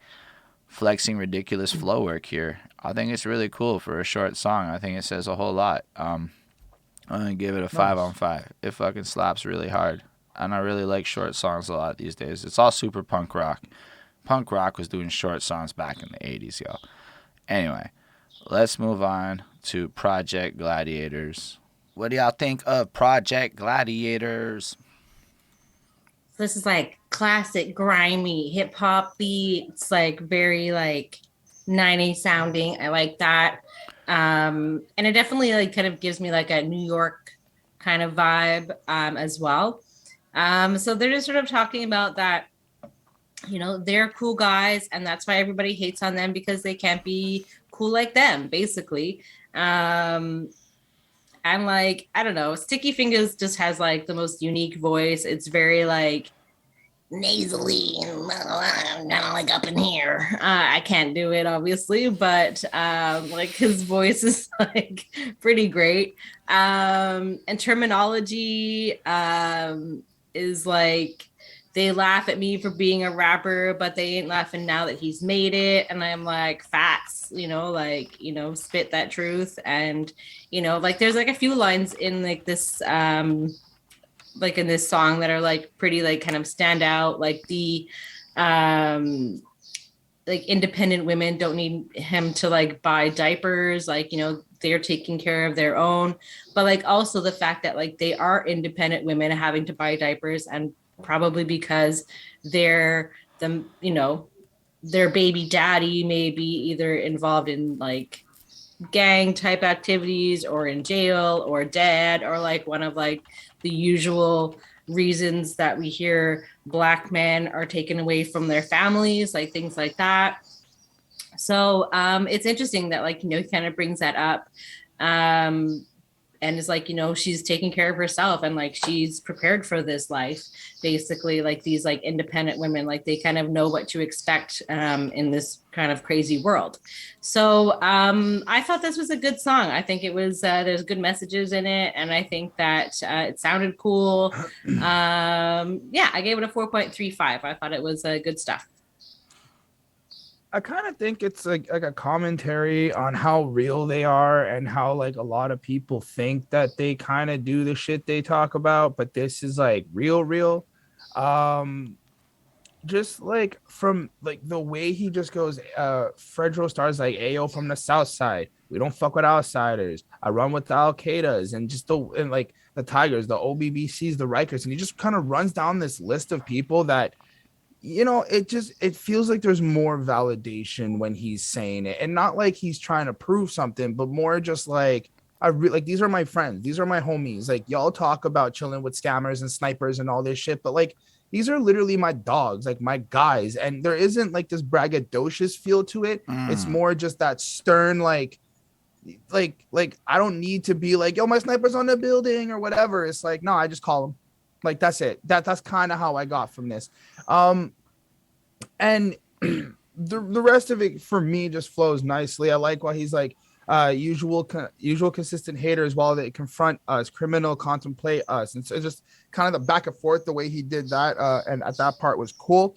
flexing ridiculous flow work here. I think it's really cool for a short song. I think it says a whole lot. I'm gonna give it a 5/5. It fucking slaps really hard, and I really like short songs a lot these days. It's all super punk rock. Punk rock was doing short songs back in the 80s, yo. Anyway, let's move on to Project Gladiators. What do y'all think of Project Gladiators? This is like classic grimy hip hop beats, like very like 90s sounding. I like that. And it definitely like kind of gives me like a New York kind of vibe as well. So they're just sort of talking about that, you know, they're cool guys, and that's why everybody hates on them because they can't be cool like them, basically. And like, I don't know, Sticky Fingers just has like the most unique voice. It's very like nasally and like up in here. I can't do it obviously, but like his voice is like pretty great. And Termanology is like, they laugh at me for being a rapper, but they ain't laughing now that he's made it. And I'm like, facts, you know, like, you know, spit that truth. And, you know, like there's like a few lines in like this like in this song that are like pretty like kind of stand out, like the like independent women don't need him to like buy diapers, like, you know, they're taking care of their own. But like also the fact that like they are independent women having to buy diapers, and probably because they're the, you know, their baby daddy may be either involved in like gang type activities or in jail or dead, or like one of like the usual reasons that we hear Black men are taken away from their families, like things like that. So it's interesting that like, you know, he kind of brings that up. And it's like, you know, she's taking care of herself and like she's prepared for this life, basically. Like these like independent women, like they kind of know what to expect in this kind of crazy world. So I thought this was a good song. I think it was there's good messages in it, and I think that it sounded cool. Yeah, I gave it a 4.35. I thought it was good stuff. I kind of think it's like a commentary on how real they are and how like a lot of people think that they kind of do the shit they talk about, but this is like real. Um, just like from like the way he just goes, Fredro stars like Ayo from the South Side. We don't fuck with outsiders. I run with the Al Qaeda's and just the and like the Tigers, the OBBCs, the Rikers, and he just kind of runs down this list of people that, you know, it feels like there's more validation when he's saying it, and not like he's trying to prove something, but more just like like these are my friends, these are my homies. Like y'all talk about chilling with scammers and snipers and all this shit, but like these are literally my dogs, like my guys, and there isn't like this braggadocious feel to it. It's more just that stern like I don't need to be like, yo, my sniper's on the building or whatever. It's like, no, I just call him. Like that's it. That's kind of how I got from this. And the rest of it for me just flows nicely. I like why he's like usual consistent haters while they confront us, criminal contemplate us. And so it's just kind of the back and forth, the way he did that. And at that part was cool.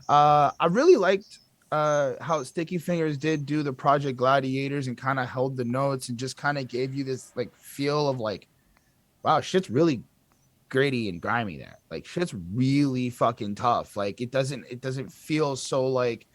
I really liked how Sticky Fingers did do the Project Gladiators and kind of held the notes and just kind of gave you this like feel of like, wow, shit's really gritty and grimy there. Like shit's really fucking tough. Like it doesn't feel so like,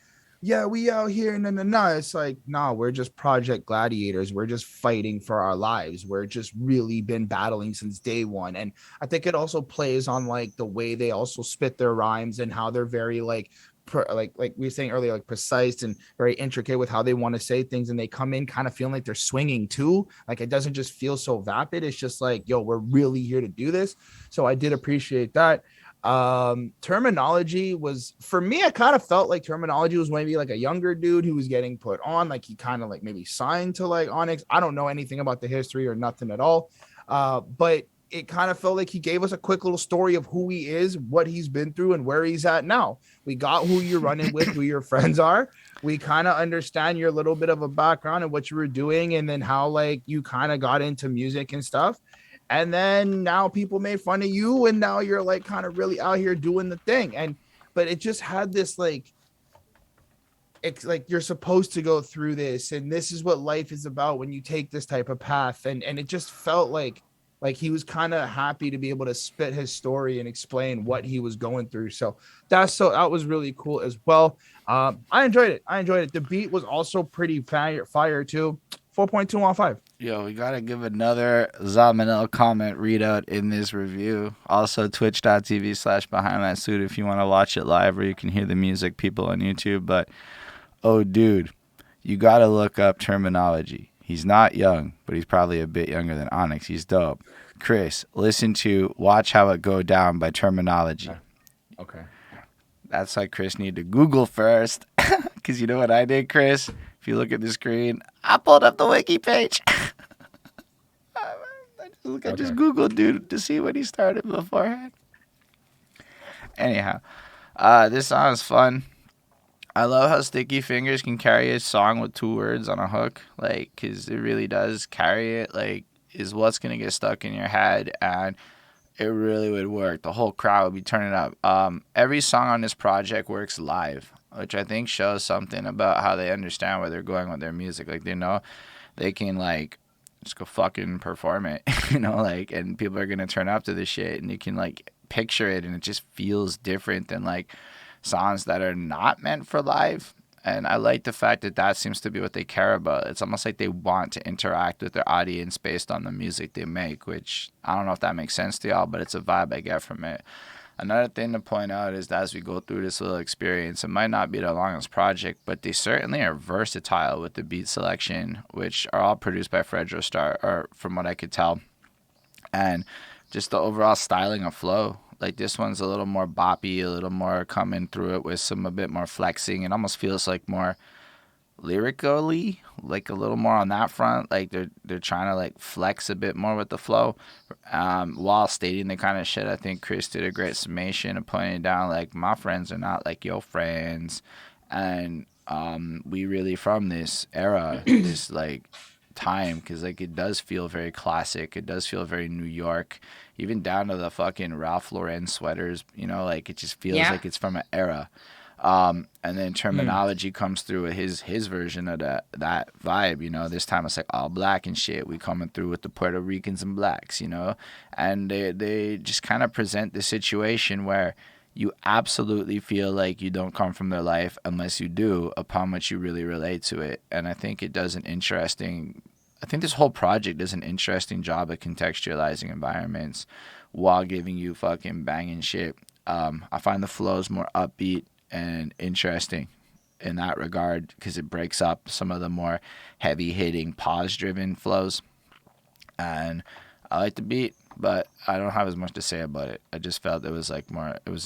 yeah, we out here. No. It's like, nah, we're just Project Gladiators. We're just fighting for our lives. We're just really been battling since day one. And I think it also plays on like the way they also spit their rhymes and how they're very like like we were saying earlier, like precise and very intricate with how they want to say things, and they come in kind of feeling like they're swinging too. Like it doesn't just feel so vapid. It's just like, yo, we're really here to do this. So I did appreciate that. Termanology was, for me, I kind of felt like Termanology was maybe like a younger dude who was getting put on, like he kind of like maybe signed to like Onyx. I don't know anything about the history or nothing at all, but it kind of felt like he gave us a quick little story of who he is, what he's been through, and where he's at now. We got who you're running with, who your friends are. We kind of understand your little bit of a background and what you were doing, and then how like you kind of got into music and stuff. And then now people made fun of you, and now you're like kind of really out here doing the thing. But it just had this like, it's like you're supposed to go through this, and this is what life is about when you take this type of path. And it just felt like he was kind of happy to be able to spit his story and explain what he was going through. So that was really cool as well. I enjoyed it. The beat was also pretty fire too. 4.2 on 5. Yo, we gotta give another Zamanel comment readout in this review. Also, twitch.tv/behind that suit if you want to watch it live, or you can hear the music, people on YouTube. But oh, dude, you gotta look up Termanology. He's not young, but he's probably a bit younger than Onyx. He's dope. Chris, listen to Watch How It Go Down by Termanology. Okay. That's why Chris need to Google first. Because you know what I did, Chris? If you look at the screen, I pulled up the wiki page. I just Googled dude to see when he started beforehand. Anyhow, this song is fun. I love how Sticky Fingers can carry a song with 2 words on a hook, like, because it really does carry it, like, is what's going to get stuck in your head, and it really would work. The whole crowd would be turning up. Every song on this project works live, which I think shows something about how they understand where they're going with their music. Like, they know they can, like, just go fucking perform it, you know, like, and people are going to turn up to this shit, and you can, like, picture it, and it just feels different than, like, songs that are not meant for live. And I like the fact that that seems to be what they care about. It's almost like they want to interact with their audience based on the music they make, which I don't know if that makes sense to y'all, but it's a vibe I get from it. Another thing to point out is that as we go through this little experience, it might not be the longest project, but they certainly are versatile with the beat selection, which are all produced by Fredro Star, or from what I could tell. And just the overall styling of flow. Like, this one's a little more boppy, a little more coming through it with some a bit more flexing. It almost feels like more lyrically, like a little more on that front. Like they're trying to like flex a bit more with the flow, while stating the kind of shit. I think Chris did a great summation of pointing down like my friends are not like your friends, and we really from this era, this like time, because like it does feel very classic. It does feel very New York, even down to the fucking Ralph Lauren sweaters. You know, like it just feels like it's from an era. And then Termanology comes through with his version of that vibe, you know. This time it's like all black and shit. We coming through with the Puerto Ricans and blacks, you know. And they just kind of present the situation where you absolutely feel like you don't come from their life unless you do, upon which you really relate to it. And I think I think this whole project does an interesting job at contextualizing environments while giving you fucking banging shit. I find the flows more upbeat and interesting in that regard because it breaks up some of the more heavy hitting pause driven flows. And I like the beat, but I don't have as much to say about it. I just felt it was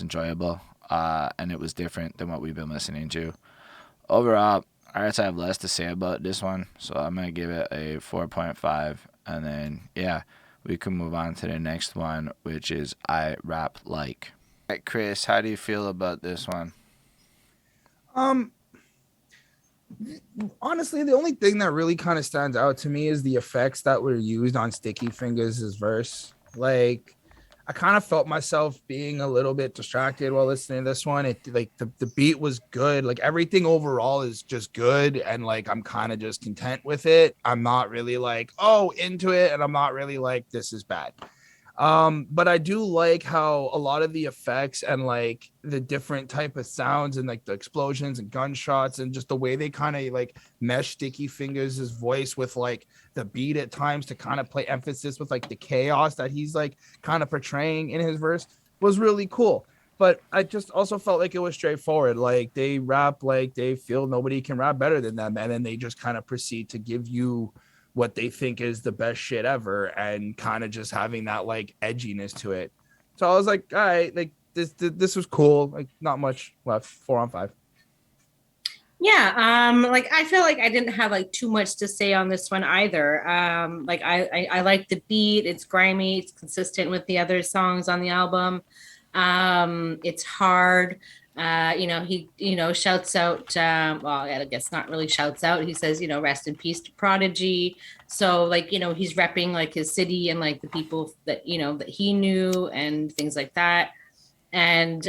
enjoyable, and it was different than what we've been listening to. Overall, I guess I have less to say about this one, so I'm gonna give it a 4.5, and then we can move on to the next one, which is I Rap Like. All right, Chris, how do you feel about this one? Honestly, the only thing that really kind of stands out to me is the effects that were used on Sticky Fingers' verse. Like, I kind of felt myself being a little bit distracted while listening to this one. It like the beat was good. Like everything overall is just good. And like I'm kind of just content with it. I'm not really like, oh, into it, and I'm not really like this is bad. But I do like how a lot of the effects and like the different type of sounds and like the explosions and gunshots and just the way they kind of like mesh Sticky Fingers' voice with like the beat at times to kind of play emphasis with like the chaos that he's like kind of portraying in his verse was really cool. But I just also felt like it was straightforward. Like they rap like they feel nobody can rap better than them, and then they just kind of proceed to give you what they think is the best shit ever, and kind of just having that like edginess to it. So I was like, all right, like this was cool. Like not much left. 4 on 5. Yeah, like I feel like I didn't have like too much to say on this one either. Like I like the beat, it's grimy, it's consistent with the other songs on the album. It's hard. He shouts out, well, I guess not really shouts out. He says, rest in peace to Prodigy. So like, he's repping like his city and like the people that, that he knew and things like that. And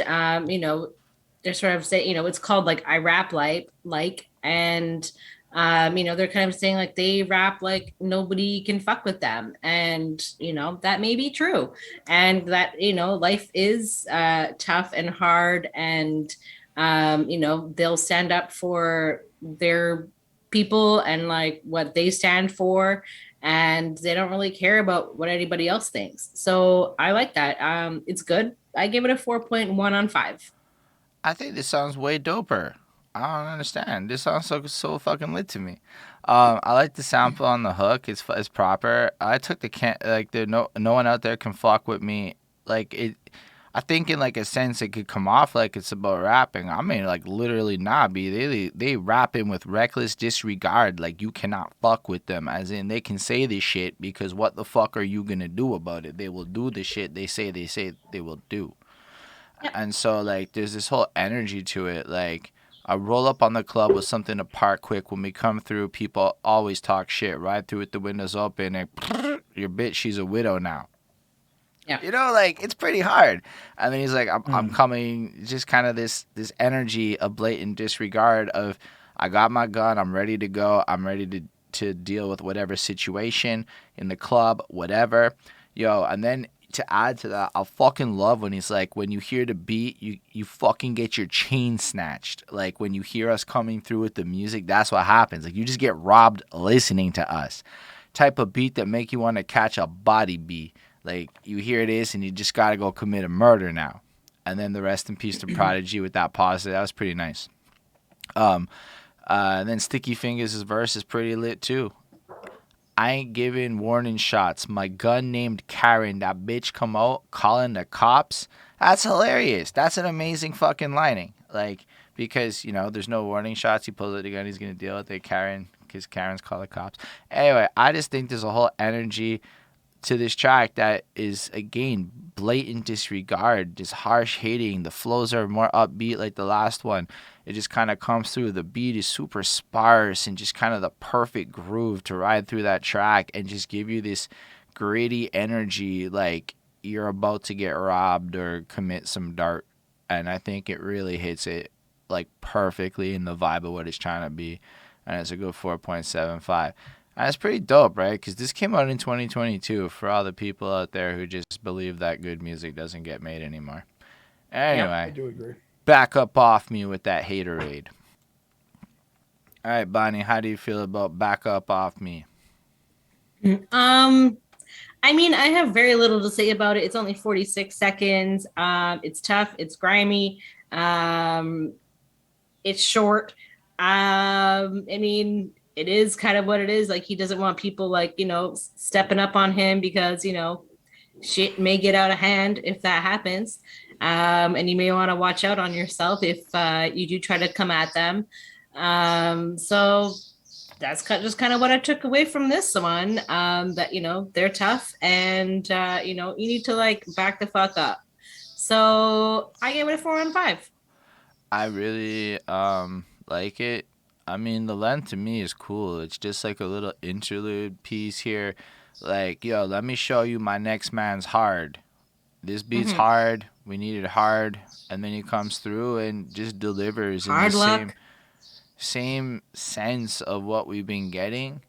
they're sort of saying, it's called like I rap like, and they're kind of saying like they rap like nobody can fuck with them, and that may be true, and that life is tough and hard, and they'll stand up for their people and like what they stand for, and they don't really care about what anybody else thinks. So I like that. It's good. I give it a 4.1 on 5. I think this sounds way doper. I don't understand. This sounds so fucking lit to me. I like the sample on the hook. It's proper. I took the can like the no one out there can fuck with me. Like it. I think in like a sense it could come off like it's about rapping. I mean like literally not be. They rapping with reckless disregard. Like you cannot fuck with them. As in they can say this shit because what the fuck are you gonna do about it? They will do the shit they say they will do. Yep. And so like there's this whole energy to it. Like I roll up on the club with something to park quick. When we come through, people always talk shit. Ride through with the windows open and your bitch, she's a widow now. Yeah. Like it's pretty hard. And then he's like, I'm Mm. coming. Just kind of this energy of blatant disregard of I got my gun. I'm ready to go. I'm ready to deal with whatever situation in the club, whatever. Yo, and then to add to that, I fucking love when he's like, when you hear the beat, you fucking get your chain snatched. Like when you hear us coming through with the music, that's what happens. Like you just get robbed listening to us. Type of beat that make you want to catch a body beat. Like you hear this and you just gotta go commit a murder now. And then the rest in peace to Prodigy with that pause. That was pretty nice. Um, and then Sticky Fingers' verse is pretty lit too. I ain't giving warning shots. My gun named Karen. That bitch come out calling the cops. That's hilarious. That's an amazing fucking lining. Like, because, there's no warning shots. He pulls out the gun. He's going to deal with it. Karen, because Karen's called the cops. Anyway, I just think there's a whole energy to this track that is again blatant disregard, just harsh hating. The flows are more upbeat like the last one. It just kind of comes through. The beat is super sparse and just kind of the perfect groove to ride through that track and just give you this gritty energy like you're about to get robbed or commit some dirt. And I think it really hits it like perfectly in the vibe of what it's trying to be. And it's a good 4.75. That's pretty dope, right? Because this came out in 2022 for all the people out there who just believe that good music doesn't get made anymore. Yep. I Anyway, do agree. back up off me with that haterade. All right, Bonnie, how do you feel about back up off me? Um, I mean, I have very little to say about it. It's only 46 seconds. It's tough. It's grimy. Um, it's short. I mean, it is kind of what it is. Like he doesn't want people like, stepping up on him because, shit may get out of hand if that happens. And you may want to watch out on yourself if you do try to come at them. So that's just kind of what I took away from this one. That they're tough, and you need to like back the fuck up. So I gave it a 4 on 5. I really like it. I mean, the length to me is cool. It's just like a little interlude piece here. Like, yo, let me show you my next man's hard. This beat's Mm-hmm. hard. We need it hard. And then he comes through and just delivers in the Hard same luck. same sense of what we've been getting,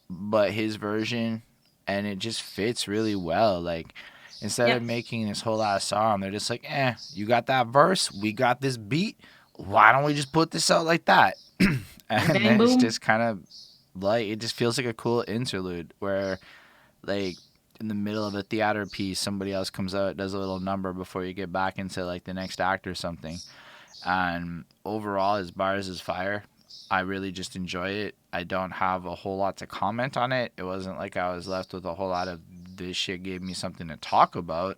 but his version, and it just fits really well. Like instead of Yep. making this whole ass song, they're just like, you got that verse, we got this beat. Why don't we just put this out like that? Bang And bang then it's boom. just kind of like it just feels like a cool interlude where like in the middle of a theater piece somebody else comes out, does a little number before you get back into like the next act or something. And overall, his bars is fire. I really just enjoy it. I don't have a whole lot to comment on it. It wasn't like I was left with a whole lot of this shit gave me something to talk about,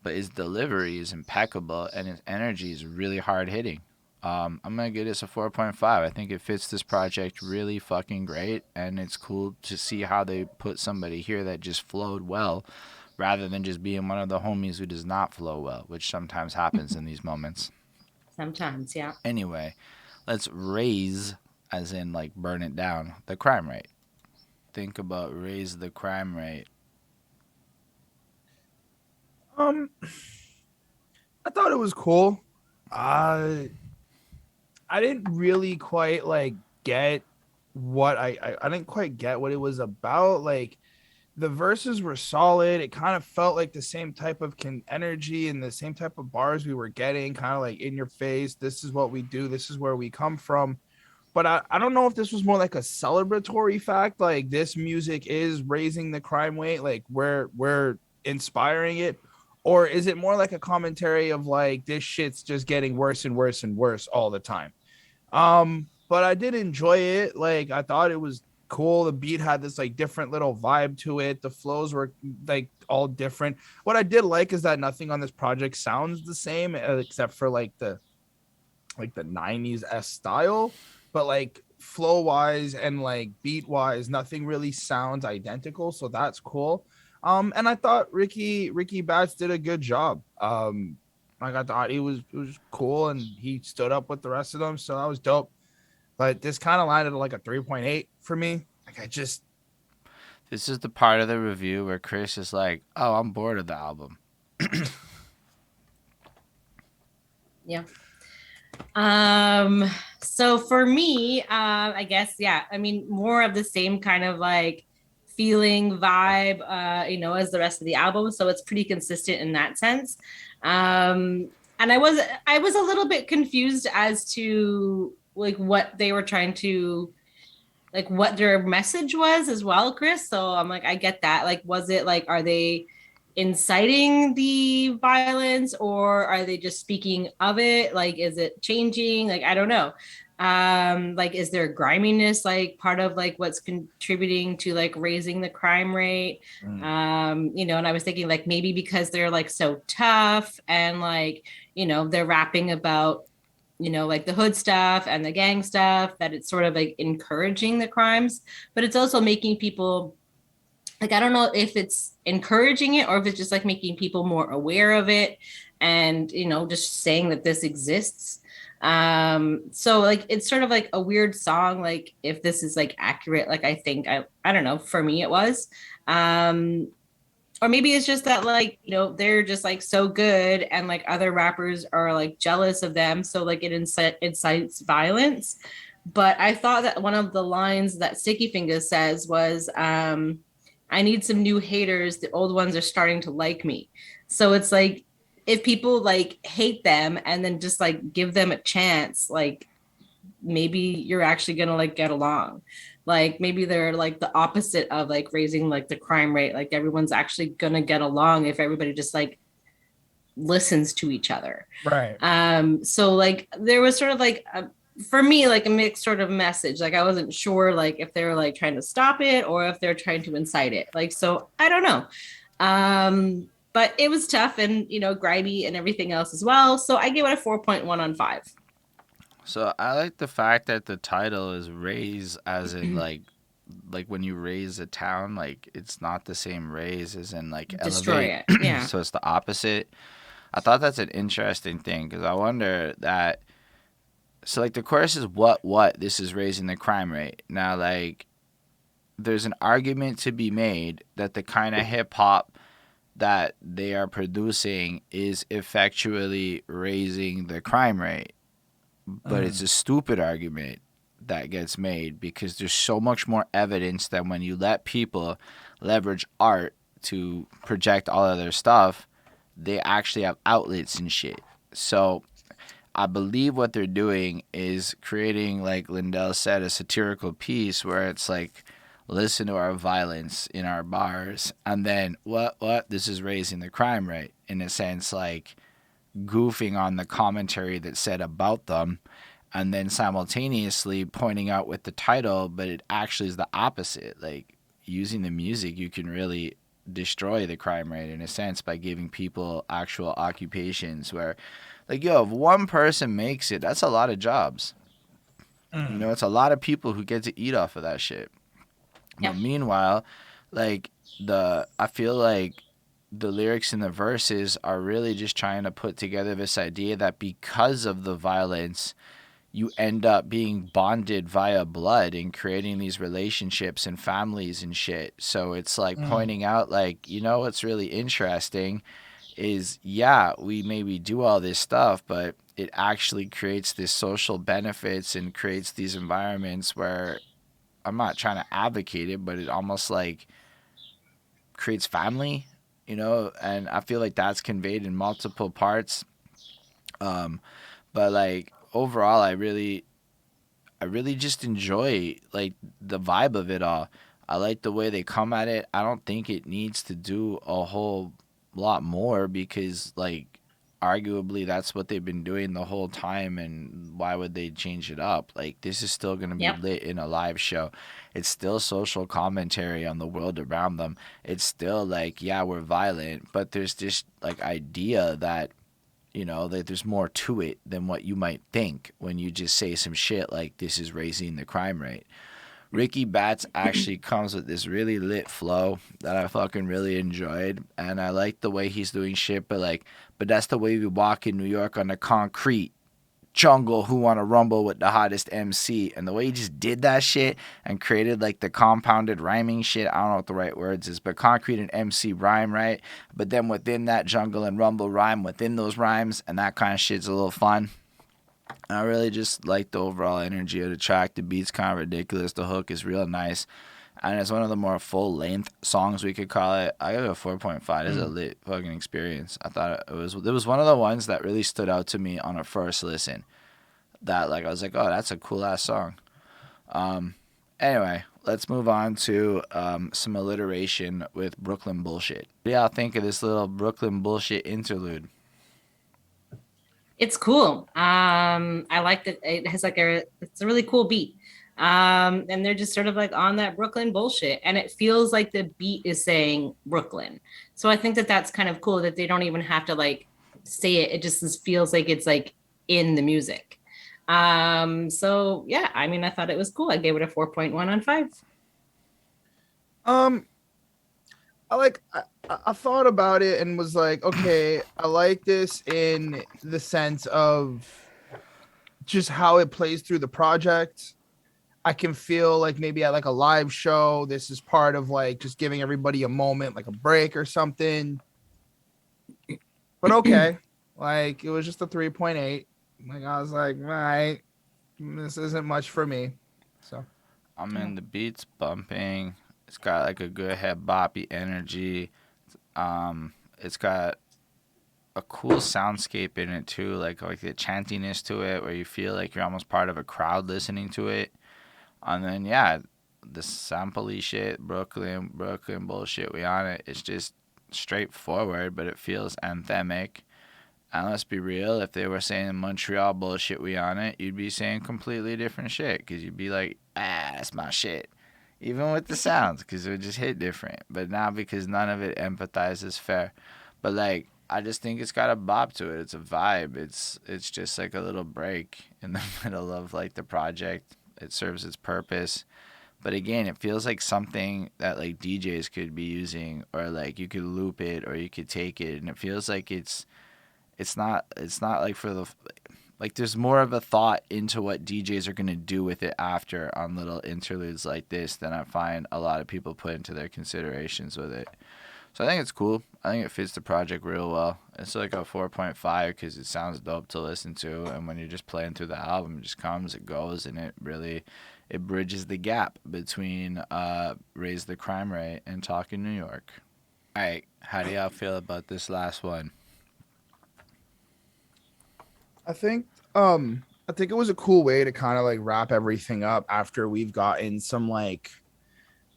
but his delivery is impeccable and his energy is really hard hitting. I'm gonna give this a 4.5. I think it fits this project really fucking great, and it's cool to see how they put somebody here that just flowed well, rather than just being one of the homies who does not flow well, which sometimes happens in these moments. Sometimes, yeah. Anyway, let's raise, as in like burn it down, the crime rate. Think about raise the crime rate. Um, I thought it was cool. Uh, I didn't really quite like get what I didn't quite get what it was about. Like the verses were solid. It kind of felt like the same type of energy and the same type of bars we were getting, kind of like in your face. This is what we do. This is where we come from. But I don't know if this was more like a celebratory fact, like this music is raising the crime rate, like we're inspiring it, or is it more like a commentary of like this shit's just getting worse and worse and worse all the time. But I did enjoy it. Like I thought it was cool. The beat had this like different little vibe to it. The flows were like all different. What I did like is that nothing on this project sounds the same except for like the 90s s style, but like flow wise and like beat wise nothing really sounds identical, so that's cool. And I thought Ricky Batts did a good job. Like I thought it was cool and he stood up with the rest of them, so that was dope. But this kind of landed at like a 3.8 for me. Like I just This is the part of the review where Chris is like, "Oh, I'm bored of the album." Yeah. So for me, I guess, yeah, I mean, more of the same kind of like feeling vibe, as the rest of the album. So it's pretty consistent in that sense. And I was a little bit confused as to like what they were trying to like what their message was as well, Chris. So I'm like, I get that. Like, was it like, are they inciting the violence or are they just speaking of it? Like, is it changing? Like, I don't know. Like, is there griminess like part of like what's contributing to like raising the crime rate? And I was thinking like maybe because they're like so tough and like, they're rapping about like the hood stuff and the gang stuff, that it's sort of like encouraging the crimes, but it's also making people like, I don't know if it's encouraging it or if it's just like making people more aware of it and, just saying that this exists. So like, it's sort of like a weird song. Like if this is like accurate, like I think, I don't know, for me, it was, or maybe it's just that like they're just like so good and like other rappers are like jealous of them, so like it incites violence. But I thought that one of the lines that Sticky Fingers says was, I need some new haters, the old ones are starting to like me. So it's like if people like hate them and then just like give them a chance, like maybe you're actually gonna like get along. Like maybe they're like the opposite of like raising like the crime rate. Like everyone's actually gonna get along if everybody just like listens to each other. right. So like there was sort of like for me like a mixed sort of message. Like I wasn't sure like if they were like trying to stop it or if they're trying to incite it. Like so I don't know. But it was tough and grimy and everything else as well. So I gave it a 4.1 on 5. So I like the fact that the title is Raze, as in like when you raise a town, like it's not the same raise as in like Destroy elevate. it. Yeah. So it's the opposite. I thought that's an interesting thing because I wonder that. So like the chorus is what this is raising the crime rate. Now like there's an argument to be made that the kind of hip hop that they are producing is effectually raising the crime rate. But it's a stupid argument that gets made because there's so much more evidence that when you let people leverage art to project all of their stuff, they actually have outlets and shit. So I believe what they're doing is creating, like Lindell said, a satirical piece where it's like, listen to our violence in our bars, and then what? This is raising the crime rate, in a sense, like goofing on the commentary that's said about them, and then simultaneously pointing out with the title, but it actually is the opposite. Like using the music, you can really destroy the crime rate in a sense by giving people actual occupations where, like, yo, if one person makes it, that's a lot of jobs. It's a lot of people who get to eat off of that shit. Yeah. But meanwhile, like I feel like the lyrics and the verses are really just trying to put together this idea that because of the violence, you end up being bonded via blood and creating these relationships and families and shit. So it's like pointing out, like, what's really interesting is, yeah, we maybe do all this stuff, but it actually creates this social benefits and creates these environments where I'm not trying to advocate it, but it almost like creates family, and I feel like that's conveyed in multiple parts. Um, but like overall, I really just enjoy like the vibe of it all. I like the way they come at it. I don't think it needs to do a whole lot more because like arguably that's what they've been doing the whole time, and why would they change it up? Like this is still going to be Yep. lit in a live show. It's still social commentary on the world around them. It's still like, yeah, we're violent, but there's this like idea that that there's more to it than what you might think when you just say some shit like this is raising the crime rate. Ricky Batts actually comes with this really lit flow that I fucking really enjoyed, and I like the way he's doing shit. But that's the way we walk in New York on the concrete jungle. Who wanna rumble with the hottest MC? And the way he just did that shit and created like the compounded rhyming shit. I don't know what the right words is, but concrete and MC rhyme, right? But then within that jungle and rumble rhyme within those rhymes, and that kind of shit's a little fun. I really just like the overall energy of the track. The beat's kind of ridiculous. The hook is real nice. And it's one of the more full length songs we could call it. I give it a 4.5. It's a lit fucking experience. I thought it was one of the ones that really stood out to me on a first listen. That like I was like, oh, that's a cool ass song. Anyway, let's move on to some alliteration with Brooklyn bullshit. What do y'all think of this little Brooklyn bullshit interlude? It's cool. I like that it has like it's a really cool beat. And they're just sort of like on that Brooklyn bullshit, and it feels like the beat is saying Brooklyn. So I think that that's kind of cool that they don't even have to like say it. It just feels like it's like in the music. So yeah, I mean, I thought it was cool. I gave it a 4.1 on 5. Um, I thought about it and was like, okay, I like this in the sense of just how it plays through the project. I can feel like maybe at like a live show, this is part of like just giving everybody a moment, like a break or something. But okay, like it was just a 3.8. Like I was like, all right, this isn't much for me. So I'm yeah. in the beats bumping. It's got like a good head boppy energy. It's got a cool soundscape in it too, like the chantiness to it, where you feel like you're almost part of a crowd listening to it. And then yeah, the sampley shit, Brooklyn bullshit. We on it. It's just straightforward, but it feels anthemic. And let's be real, if they were saying Montreal bullshit, we on it, you'd be saying completely different shit because you'd be like, that's my shit. Even with the sounds, because it would just hit different. But now, because none of it empathizes fair. But like, I just think it's got a bop to it. It's a vibe. It's just like a little break in the middle of like the project. It serves its purpose. But again, it feels like something that like DJs could be using, or like you could loop it, or you could take it, and it feels like it's not like for the like there's more of a thought into what DJs are going to do with it after on little interludes like this than I find a lot of people put into their considerations with it. So I think it's cool. I think it fits the project real well. It's like a 4.5 because it sounds dope to listen to, and when you're just playing through the album, it just comes, it goes, and it bridges the gap between Raise the Crime Rate and Talking New York. All right, how do y'all feel about this last one? I think I think it was a cool way to kind of like wrap everything up after we've gotten some like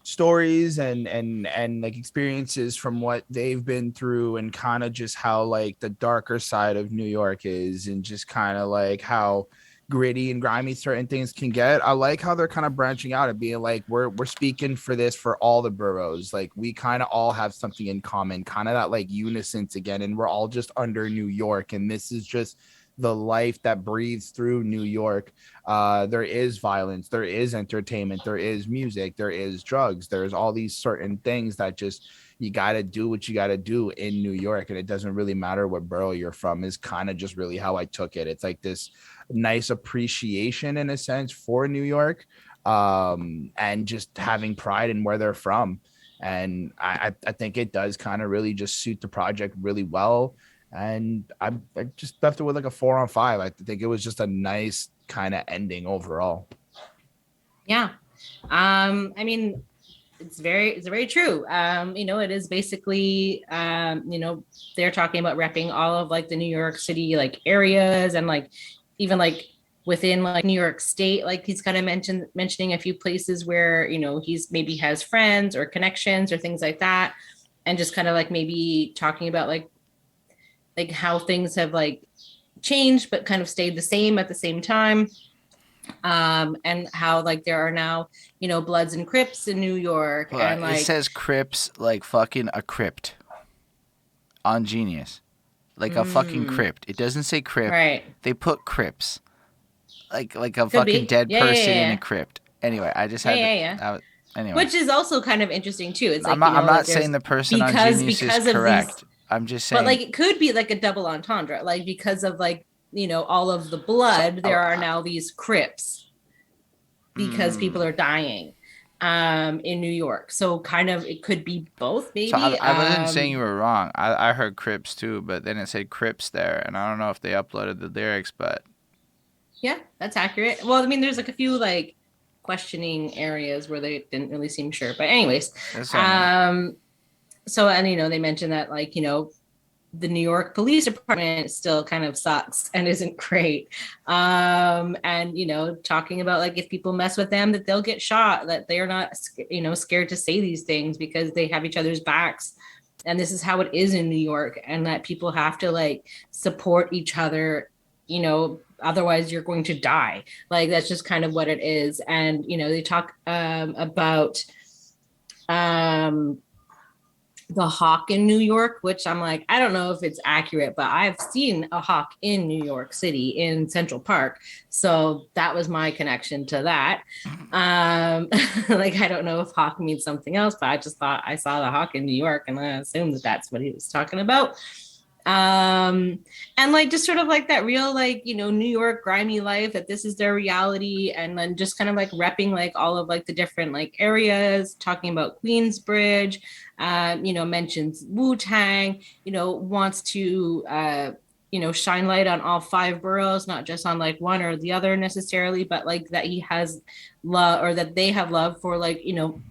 stories and like experiences from what they've been through, and kind of just how like the darker side of New York is, and just kind of like how gritty and grimy certain things can get. I like how they're kind of branching out and being like, we're speaking for this for all the boroughs. Like we kind of all have something in common, kind of that like unison again, and we're all just under New York, and this is just the life that breathes through New York. There is violence, there is entertainment, there is music, there is drugs, there's all these certain things that just you got to do what you got to do in New York, and it doesn't really matter what borough you're from. Is kind of just really how I took it. It's like this nice appreciation in a sense for New York, and just having pride in where they're from. And I think it does kind of really just suit the project really well. And I just left it with like a 4-on-5. I think it was just a nice kind of ending overall. Yeah. I mean, it's very true. It is basically, they're talking about repping all of like the New York City like areas, and like even like within like New York State, like he's kind of mentioning a few places where, he's maybe has friends or connections or things like that. And just kind of like maybe talking about like how things have like changed but kind of stayed the same at the same time. And how like there are now, Bloods and Crips in New York, Hold on. and It like says Crips like fucking a crypt on Genius. Like a fucking crypt. It doesn't say crypt. right. They put Crips. Like a Could fucking be. dead Yeah, yeah, person in a yeah. crypt. Anyway, I just Yeah, had to. yeah, yeah. Anyway, Which is also kind of interesting too. It's I'm like, not. I'm like not saying there's the person on Genius is because of these, correct. I'm just but saying. like it could be like a double entendre, like because of like, all of the blood, there are now these Crips because people are dying in New York. So kind of it could be both, So maybe. I wasn't saying you were wrong. I heard Crips too, but then it said Crips there, and I don't know if they uploaded the lyrics, but Yeah, that's accurate. Well, I mean, there's like a few like questioning areas where they didn't really seem sure. But anyways, that's what I mean. so and they mentioned that like, the New York Police Department still kind of sucks and isn't great. And talking about like if people mess with them, that they'll get shot, that they're not scared to say these things because they have each other's backs. And this is how it is in New York, and that people have to like support each other, otherwise you're going to die. Like that's just kind of what it is. And they talk about um the hawk in New York, which I'm like, I don't know if it's accurate, but I've seen a hawk in New York City in Central Park. So that was my connection to that. Like, I don't know if hawk means something else, but I just thought I saw the hawk in New York and I assumed that that's what he was talking about. And like just sort of like that real like New York grimy life, that this is their reality, and then just kind of like repping like all of like the different like areas, talking about Queensbridge, mentions Wu-Tang, wants to shine light on all five boroughs, not just on like one or the other necessarily, but like that he has love, or that they have love for like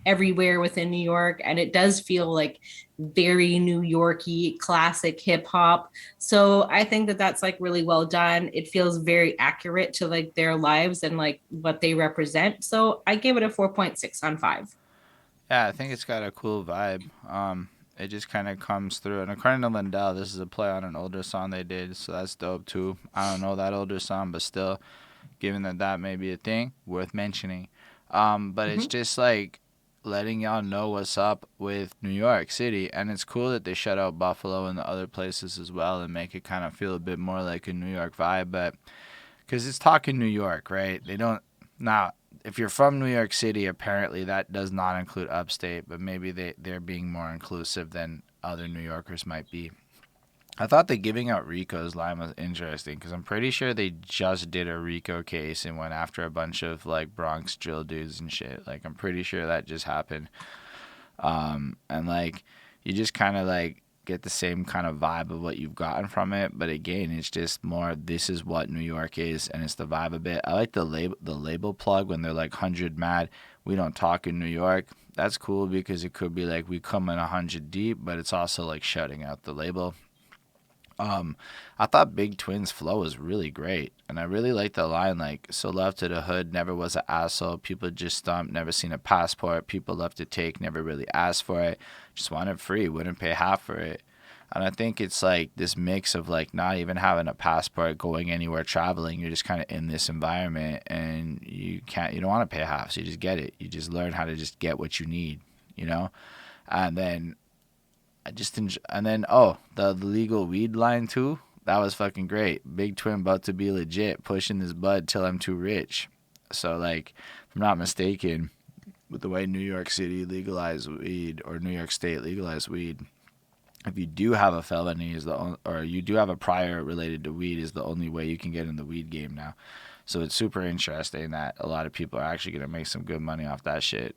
everywhere within New York. And it does feel like very New Yorky classic hip hop. So I think that that's like really well done. It feels very accurate to like their lives and like what they represent. So I gave it a 4.6 on 5. Yeah, I think it's got a cool vibe. It just kind of comes through. And according to Lindell, this is a play on an older song they did, so that's dope too. I don't know that older song, but still, given that that may be a thing, worth mentioning. But it's Mm-hmm. just like letting y'all know what's up with New York City, and it's cool that they shut out Buffalo and the other places as well and make it kind of feel a bit more like a New York vibe. But because it's talking New York, right? They don't now. If you're from New York City, apparently that does not include upstate, but maybe they're being more inclusive than other New Yorkers might be. I thought the giving out Rico's line was interesting because I'm pretty sure they just did a Rico case and went after a bunch of like Bronx drill dudes and shit. Like I'm pretty sure that just happened. And like you just kind of like get the same kind of vibe of what you've gotten from it, but again, it's just more this is what New York is, and it's the vibe a bit. I like the label plug when they're like 100 mad. We don't talk in New York. That's cool because it could be like we come in 100 deep, but it's also like shutting out the label. I thought Big Twin's flow was really great, and I really liked the line like, "So love to the hood, never was an asshole. People just stumped, never seen a passport. People love to take, never really asked for it. Just wanted free, wouldn't pay half for it." And I think it's like this mix of like not even having a passport, going anywhere, traveling. You're just kind of in this environment, and you don't want to pay half, so you just get it. You just learn how to just get what you need, you know. And then I just enjoy, and then the legal weed line too. That was fucking great. Big Twin about to be legit, pushing this bud till I'm too rich. So like, if I'm not mistaken, with the way New York City legalized weed or New York State legalized weed, if you do have a felony or you do have a prior related to weed is the only way you can get in the weed game now. So it's super interesting that a lot of people are actually gonna make some good money off that shit.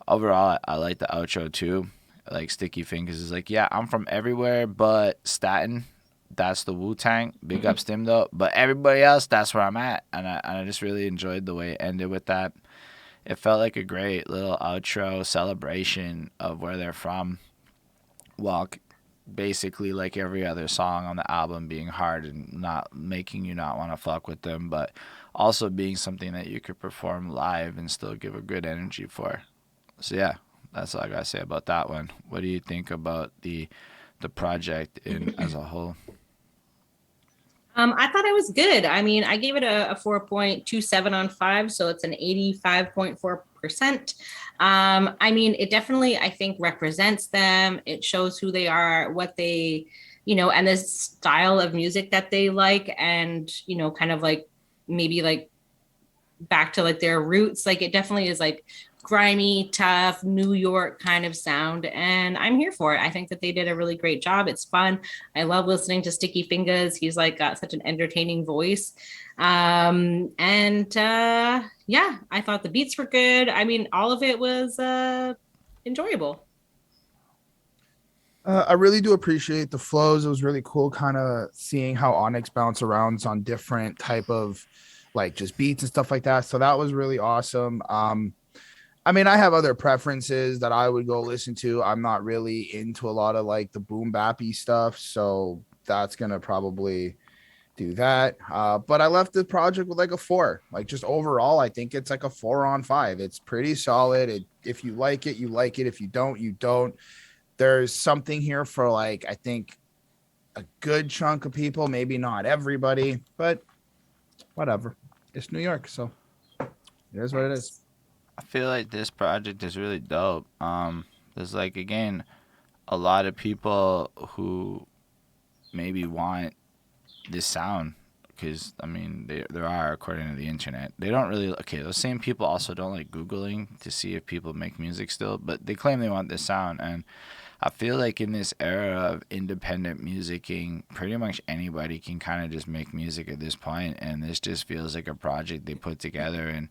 Overall, I like the outro too. Like Sticky Fingers is like, yeah, I'm from everywhere but Staten. That's the Wu-Tang. Big ups to him though. But everybody else, that's where I'm at. And I just really enjoyed the way it ended with that. It felt like a great little outro celebration of where they're from. While basically like every other song on the album being hard and not making you not want to fuck with them, but also being something that you could perform live and still give a good energy for. So yeah, that's all I gotta say about that one. What do you think about the project in as a whole? I thought it was good. I mean, I gave it a 4.27 on 5, so it's an 85.4%. I mean, it definitely, I think, represents them. It shows who they are, what they, and the style of music that they like, and, kind of like maybe like back to like their roots. Like it definitely is like grimy, tough, New York kind of sound. And I'm here for it. I think that they did a really great job. It's fun. I love listening to Sticky Fingers. He's like got such an entertaining voice. Yeah, I thought the beats were good. I mean, all of it was enjoyable. I really do appreciate the flows. It was really cool kind of seeing how Onyx bounce around on different type of like just beats and stuff like that. So that was really awesome. I mean, I have other preferences that I would go listen to. I'm not really into a lot of like the boom bappy stuff, so that's gonna probably do that. But I left the project with like a 4. Like just overall, I think it's like a 4 on 5. It's pretty solid. If you like it, you like it. If you don't, you don't. There's something here for like I think a good chunk of people, maybe not everybody, but whatever. It's New York, so it is what it is. I feel like this project is really dope. There's like again a lot of people who maybe want this sound because I mean there are according to the internet. They don't really okay. Those same people also don't like googling to see if people make music still, but they claim they want this sound. And I feel like in this era of independent musicking, pretty much anybody can kind of just make music at this point, and this just feels like a project they put together and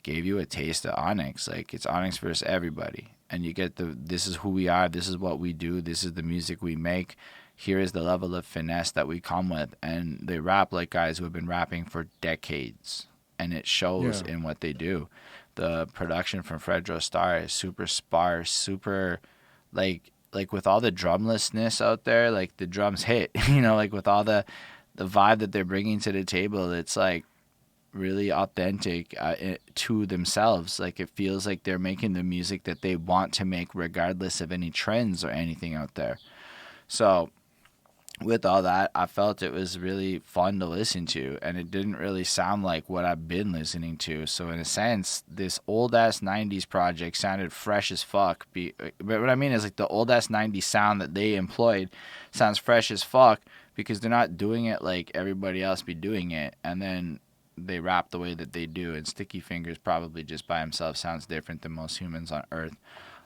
gave you a taste of Onyx. Like it's Onyx versus everybody, and you get this is who we are, this is what we do, this is the music we make. Here is the level of finesse that we come with, and they rap like guys who have been rapping for decades, and it shows Yeah. in what they do. The production from Fredro Starr is super sparse, super like with all the drumlessness out there, like the drums hit, like with all the vibe that they're bringing to the table, it's like really authentic to themselves. Like it feels like they're making the music that they want to make regardless of any trends or anything out there. So with all that, I felt it was really fun to listen to, and it didn't really sound like what I've been listening to. So in a sense, this old ass '90s project sounded fresh as fuck. But what I mean is like the old ass '90s sound that they employed sounds fresh as fuck because they're not doing it like everybody else be doing it, and then they rap the way that they do. And Sticky Fingers probably just by himself sounds different than most humans on Earth.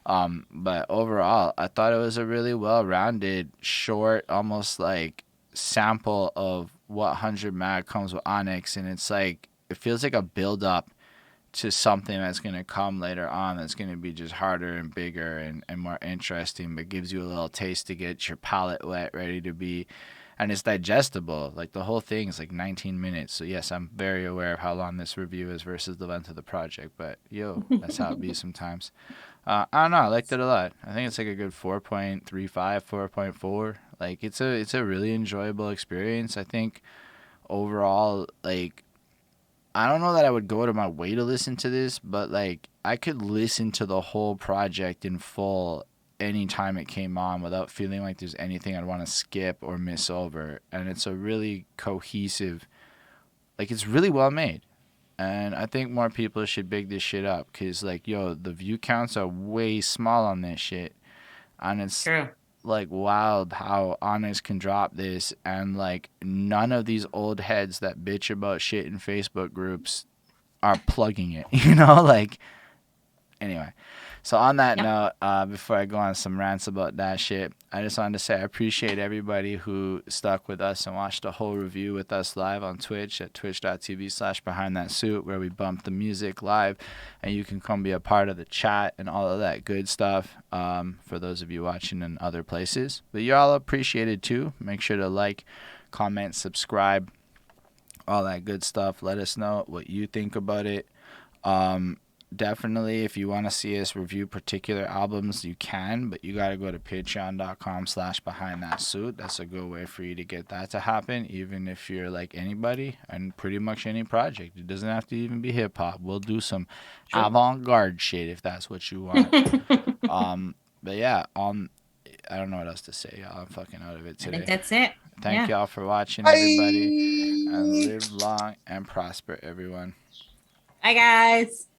But overall, I thought it was a really well-rounded, short, almost like sample of what 100 Mag comes with Onyx, and it's like it feels like a build-up to something that's gonna come later on that's gonna be just harder and bigger and more interesting, but gives you a little taste to get your palate wet, ready to be. And it's digestible. Like the whole thing is like 19 minutes. So yes, I'm very aware of how long this review is versus the length of the project. But yo, that's how it be sometimes. I don't know. I liked it a lot. I think it's like a good 4.35, 4.4. Like it's a really enjoyable experience. I think overall, like I don't know that I would go to my way to listen to this, but like I could listen to the whole project in full anytime it came on without feeling like there's anything I'd want to skip or miss over. And it's a really cohesive, like it's really well made. And I think more people should big this shit up because, like, yo, the view counts are way small on this shit. And it's True. like wild how Honest can drop this. And, like, none of these old heads that bitch about shit in Facebook groups are plugging it, Like, anyway. So on that Yep. note, before I go on some rants about that shit, I just wanted to say I appreciate everybody who stuck with us and watched the whole review with us live on Twitch at twitch.tv/behind that suit, where we bump the music live, and you can come be a part of the chat and all of that good stuff. For those of you watching in other places, but you're all appreciated too. Make sure to like, comment, subscribe, all that good stuff. Let us know what you think about it. Definitely, if you want to see us review particular albums, you can, but you got to go to patreon.com/behind that suit. That's a good way for you to get that to happen, even if you're like anybody and pretty much any project. It doesn't have to even be hip hop. We'll do some Sure. avant-garde shit if that's what you want. But yeah, I don't know what else to say, y'all. I'm fucking out of it I today. think that's it. Thank Yeah. y'all for watching, Bye. everybody, and live long and prosper, everyone. Bye, guys.